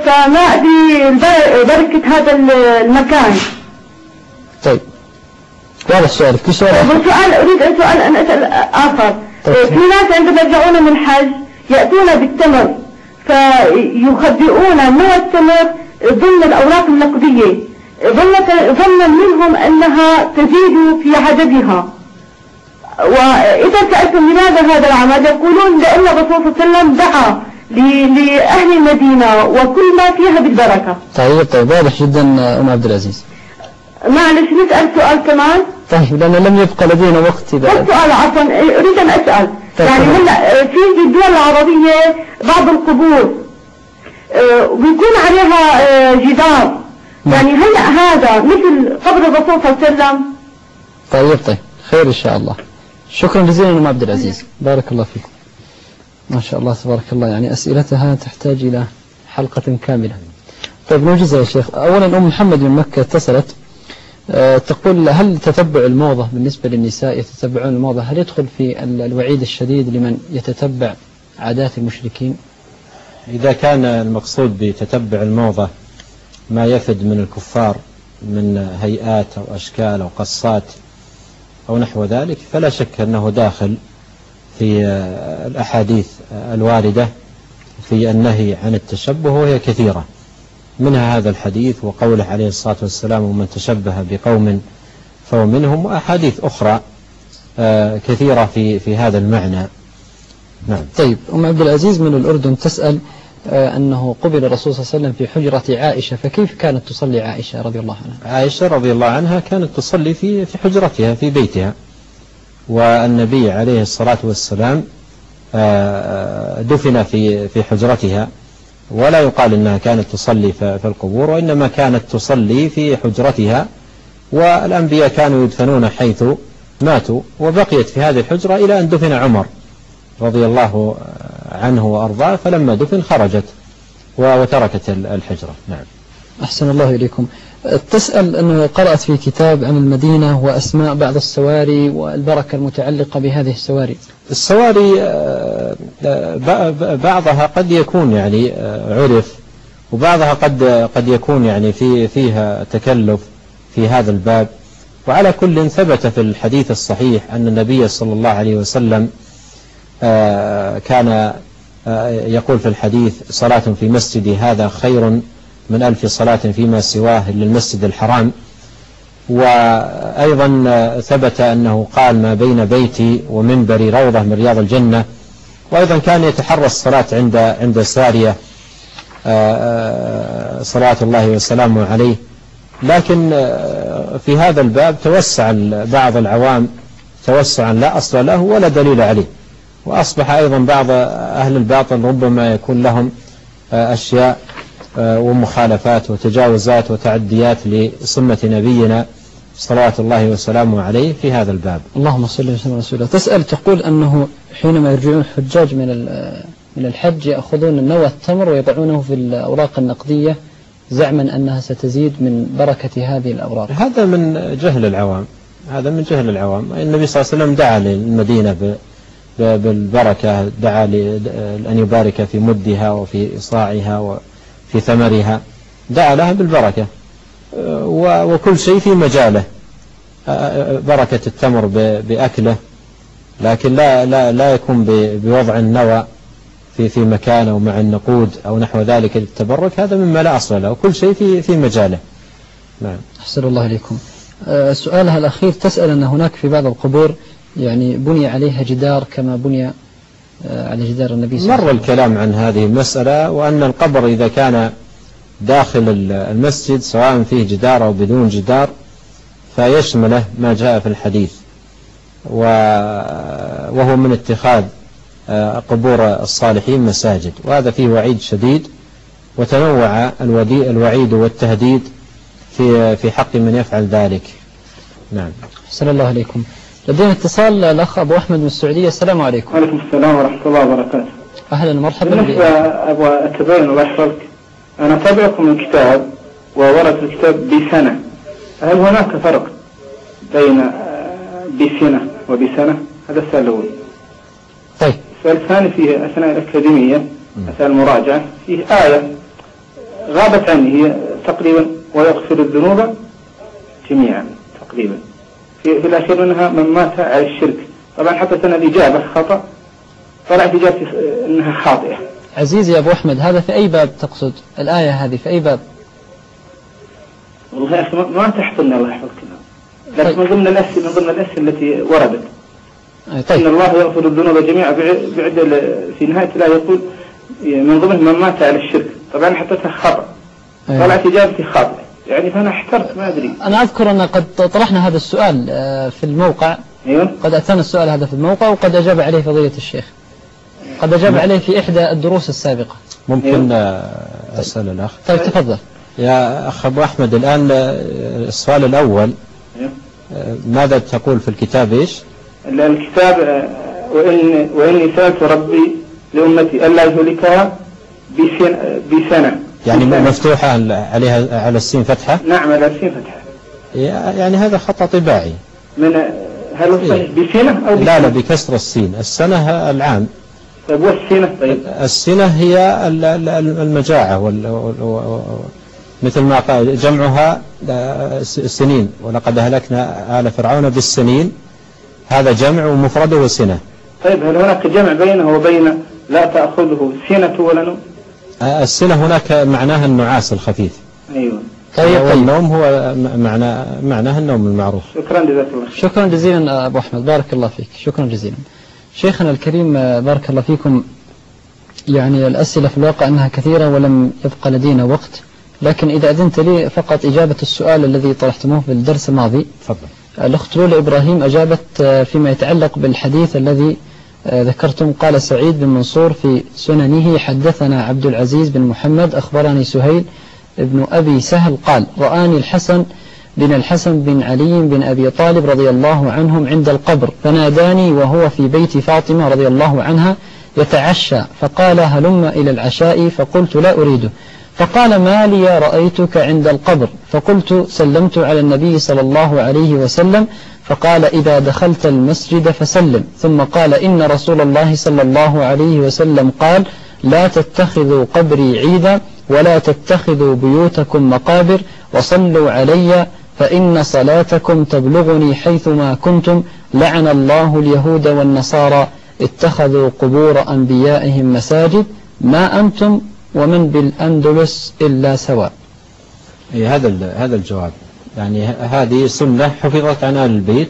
فما أدري بركة هذا المكان. طيب هذا السؤال في سؤال أريد سؤال أن أسأل آخر. في ناس عندما يرجعون من الحج يأتون بالتمر فيخبئون نوع التمر ضمن الأوراق النقدية ظنا منهم أنها تزيد في عددها، وإذا سألتم لماذا هذا العمل يقولون لأن الرسول صلى الله عليه وسلم دعا لأهل المدينة وكل ما فيها بالبركة. طيب واضح جدا أم عبد العزيز. معلش نسأل سؤال كمان. طيب لأن لم يبقى لدينا وقت. سؤال عفوا أريد أن أسأل. يعني هلا في الدول العربية بعض القبور بيكون عليها جدار، يعني هلا هذا مثل قبر الرسول صلى الله عليه وسلم؟ طيب خير إن شاء الله. شكرا جزيلا أم عبد العزيز، بارك الله فيكم. ما شاء الله تبارك الله، يعني أسئلتها تحتاج إلى حلقة كاملة. طيب نوجز يا شيخ. أولا أم محمد من مكة اتصلت تقول: هل تتبع الموضة بالنسبة للنساء يتتبعون الموضة هل يدخل في الوعيد الشديد لمن يتتبع عادات المشركين؟ إذا كان المقصود بتتبع الموضة ما يفد من الكفار من هيئات أو أشكال أو قصات أو نحو ذلك فلا شك أنه داخل في الأحاديث الواردة في النهي عن التشبه، وهي كثيرة، منها هذا الحديث وقوله عليه الصلاة والسلام: ومن تشبه بقوم فهو منهم، وأحاديث أخرى كثيرة في هذا المعنى. نعم. طيب أم عبد العزيز من الأردن تسأل أنه قبل الرسول صلى الله عليه وسلم في حجرة عائشة، فكيف كانت تصلي عائشة رضي الله عنها؟ عائشة رضي الله عنها كانت تصلي في حجرتها في بيتها، والنبي عليه الصلاة والسلام دفن في حجرتها، ولا يقال أنها كانت تصلي في القبور، وإنما كانت تصلي في حجرتها، والأنبياء كانوا يدفنون حيث ماتوا، وبقيت في هذه الحجرة إلى أن دفن عمر رضي الله عنه وأرضاه، فلما دفن خرجت وتركت الحجرة. نعم. أحسن الله إليكم. تسأل أنه قرأت في كتاب عن المدينة وأسماء بعض السواري والبركة المتعلقة بهذه السواري. السواري بعضها قد يكون يعني عرف، وبعضها قد يكون يعني فيها تكلف في هذا الباب، وعلى كل ثبت في الحديث الصحيح أن النبي صلى الله عليه وسلم كان يقول في الحديث: صلاة في مسجدي هذا خير من 1000 صلاة فيما سواه للمسجد الحرام. وأيضا ثبت أنه قال: ما بين بيتي ومنبري روضة من رياض الجنة. وأيضا كان يتحرى الصلاة عند سارية صلاة الله وسلامه عليه. لكن في هذا الباب توسع بعض العوام توسعا لا أصل له ولا دليل عليه، وأصبح أيضا بعض أهل الباطل ربما يكون لهم أشياء ومخالفات وتجاوزات وتعديات لسنة نبينا صلوات الله وسلامه عليه في هذا الباب. اللهم صل وسلم على رسول الله. تسأل تقول أنه حينما يرجعون الحجاج من الحج يأخذون نوى التمر ويضعونه في الأوراق النقدية زعما أنها ستزيد من بركة هذه الأوراق. هذا من جهل العوام، هذا من جهل العوام. النبي صلى الله عليه وسلم دعا للمدينة بالبركة، دعا أن يبارك في مدها وفي صاعها وفي ثمرها، دعا لها بالبركة، وكل شيء في مجاله. بركة التمر بأكله، لكن لا يكون بوضع النوى في مكانه ومع النقود أو نحو ذلك للتبرك، هذا مما لا أصل له، وكل شيء في مجاله. نعم. أحسن الله إليكم. سؤالها الأخير تسأل أن هناك في بعض القبور يعني بني عليها جدار كما بني على جدار النبي صلى الله عليه وسلم. مر الكلام عن هذه المسألة، وأن القبر إذا كان داخل المسجد سواء فيه جدار أو بدون جدار فيشمله ما جاء في الحديث، وهو من اتخاذ قبور الصالحين مساجد، وهذا فيه وعيد شديد، وتنوع الوعيد والتهديد في حق من يفعل ذلك. نعم. أحسن الله عليكم. لدينا اتصال الأخ أبو أحمد من السعودية. السلام عليكم. وعليكم السلام ورحمة الله وبركاته. أهلا ومرحبا. بالنسبة أبغى أتبين الله يحفظك، أنا أتابعكم من كتاب وورد الكتاب بسنة، هل هناك فرق بين بسنة وبسنة؟ هذا السؤال الأول. طيب. السؤال الثاني فيه أثناء الأكاديمية أثناء المراجعة فيه آية غابت عني، هي تقريبا ويغفر الذنوب جميعا تقريبا، في الأخير منها من مات على الشرك. طبعا حطيت أنا الإجابة خطأ، طلعت إجابتي أنها خاطئة. عزيزي يا أبو أحمد، هذا في أي باب تقصد الآية هذه؟ في أي باب؟ والله يا أخي ما تحفظني الله يحفظك، لكن طيب. من ضمن الأسئلة التي وردت. طيب. إن الله يغفر الذنوب جميعا، بعد في نهاية الآية يقول من ضمن من مات على الشرك. طبعا حطيتها خطأ، طلعت إجابتي خاطئة، يعني فأنا احترت ما أدري. أنا أذكر أن قد طرحنا هذا السؤال في الموقع. أيوة. قد أتانا السؤال هذا في الموقع، وقد أجاب عليه فضيلة الشيخ، قد أجاب عليه في إحدى الدروس السابقة. ممكن أسأل الأخ؟ طيب تفضل يا أخ أبو أحمد. الآن السؤال الأول ماذا تقول في الكتاب؟ إيش الكتاب؟ وإني سألت ربي لأمتي ألا يهلكها بسنة، يعني مفتوحة عليها على السين فتحة؟ نعم على السين فتحة. يعني هذا خطأ طباعي. هل هو بسنة أو بسنة؟ لا بكسر السين. السنة العام. طيب والسنة؟ طيب السنة هي المجاعة مثل ما قال جمعها سنين، ولقد أهلكنا آل فرعون بالسنين، هذا جمع ومفرده سنة. طيب هل هناك جمع بينه وبين لا تأخذه سنة ولا نوم؟ السنة هناك معناها النعاس الخفيف. أيوة. طيب والنوم هو معناها النوم المعروف. شكرا جزاك الله. شكرا جزيلا أبو أحمد، بارك الله فيك، شكرا جزيلا. شيخنا الكريم بارك الله فيكم، يعني الأسئلة في الواقع أنها كثيرة ولم يبقى لدينا وقت، لكن إذا أذنت لي فقط إجابة السؤال الذي طرحتموه في الدرس الماضي. تفضل. الأخت لولا إبراهيم أجابت فيما يتعلق بالحديث الذي ذكرتم. قال سعيد بن منصور في سننه حدثنا عبد العزيز بن محمد أخبرني سهيل ابن أبي سهل قال رآني الحسن بن علي بن أبي طالب رضي الله عنهم عند القبر، فناداني وهو في بيت فاطمة رضي الله عنها يتعشى، فقال هلم إلى العشاء، فقلت لا أريده، فقال ما لي رأيتك عند القبر، فقلت سلمت على النبي صلى الله عليه وسلم، فقال إذا دخلت المسجد فسلم، ثم قال إن رسول الله صلى الله عليه وسلم قال لا تتخذوا قبري عيدا ولا تتخذوا بيوتكم مقابر وصلوا علي فإن صلاتكم تبلغني حيثما كنتم، لعن الله اليهود والنصارى اتخذوا قبور أنبيائهم مساجد، ما أنتم ومن بالأندلس إلا سواء. هذا الجواب، يعني هذه سنة حفظت عن آل البيت،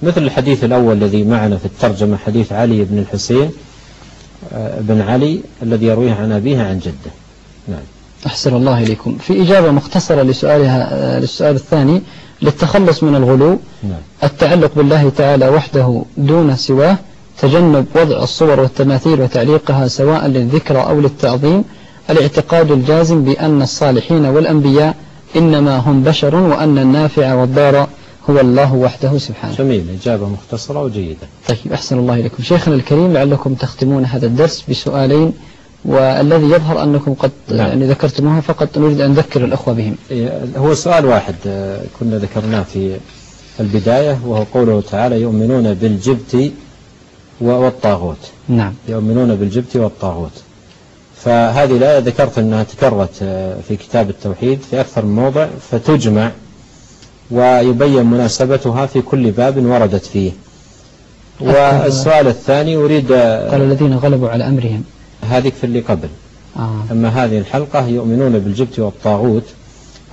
مثل الحديث الأول الذي معنا في الترجمة، حديث علي بن الحسين بن علي الذي يرويه عن أبيه عن جده. نعم. أحسن الله إليكم. في إجابة مختصرة للسؤال الثاني، للتخلص من الغلو، نعم. التعلق بالله تعالى وحده دون سواه، تجنب وضع الصور والتماثيل وتعليقها سواء للذكرى أو للتعظيم، الاعتقاد الجازم بأن الصالحين والأنبياء إنما هم بشر وأن النافع والضار هو الله وحده سبحانه. جميل، إجابة مختصرة وجيدة. طيب أحسن الله إليكم. شيخنا الكريم، لعلكم تختمون هذا الدرس بسؤالين، والذي يظهر أنكم قد يعني ذكرتموها، فقط نريد أن نذكر الأخوة بهم. هو سؤال واحد كنا ذكرناه في البداية، وهو قوله تعالى يؤمنون بالجبت والطاغوت. نعم. يؤمنون بالجبت والطاغوت. فهذه الآية ذكرت أنها تكررت في كتاب التوحيد في أكثر من موضع، فتجمع ويبين مناسبتها في كل باب وردت فيه. والسؤال الثاني أريد قال الذين غلبوا على أمرهم، هذه في اللي قبل. أما هذه الحلقة يؤمنون بالجبت والطاغوت،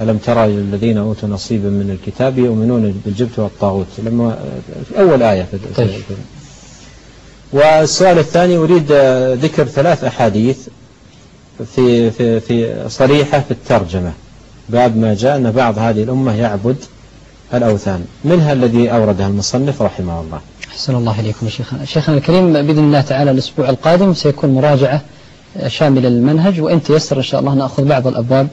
ألم ترى الذين أوتوا نصيبا من الكتاب يؤمنون بالجبت والطاغوت، لما في أول آية. طيب. والسؤال الثاني أريد ذكر 3 أحاديث في صريحة في الترجمة، باب ما جاء أن بعض هذه الأمة يعبد الأوثان، منها الذي أوردها المصنف رحمه الله. أحسن الله إليكم شيخنا. شيخنا الكريم، بإذن الله تعالى الأسبوع القادم سيكون مراجعة شاملة للمنهج، وإن تيسر إن شاء الله نأخذ بعض الأبواب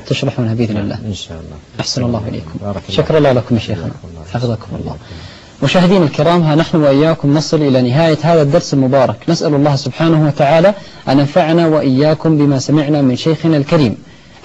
تشرحونها بإذن الله. إن شاء الله. أحسن الله إليكم. شكرا الله لكم يا شيخنا، حفظكم الله. مشاهدين الكرام، ها نحن وإياكم نصل إلى نهاية هذا الدرس المبارك. نسأل الله سبحانه وتعالى أن ينفعنا وإياكم بما سمعنا من شيخنا الكريم.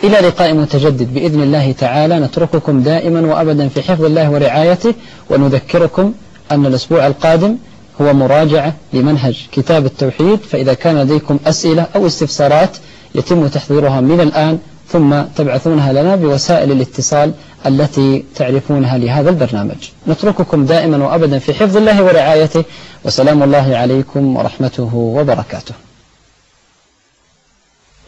إلى لقاء متجدد بإذن الله تعالى، نترككم دائما وأبدا في حفظ الله ورعايته، ونذكركم أن الأسبوع القادم هو مراجعة لمنهج كتاب التوحيد، فإذا كان لديكم أسئلة أو استفسارات يتم تحضيرها من الآن، ثم تبعثونها لنا بوسائل الاتصال التي تعرفونها لهذا البرنامج. نترككم دائما وأبدا في حفظ الله ورعايته، وسلام الله عليكم ورحمته وبركاته.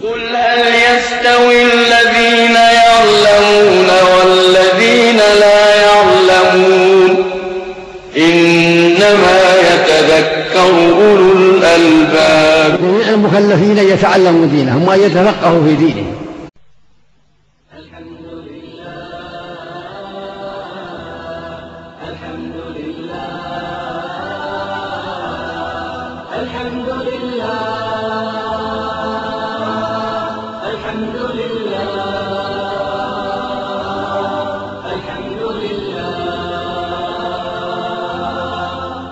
قل هل يستوي الذين يعلمون والذين لا يعلمون؟ إنما يتذكر أولو الألباب. جميع المكلفين يتعلموا دينهم وأن يتفقهوا في دينهم.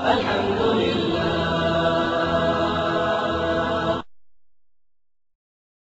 الحمد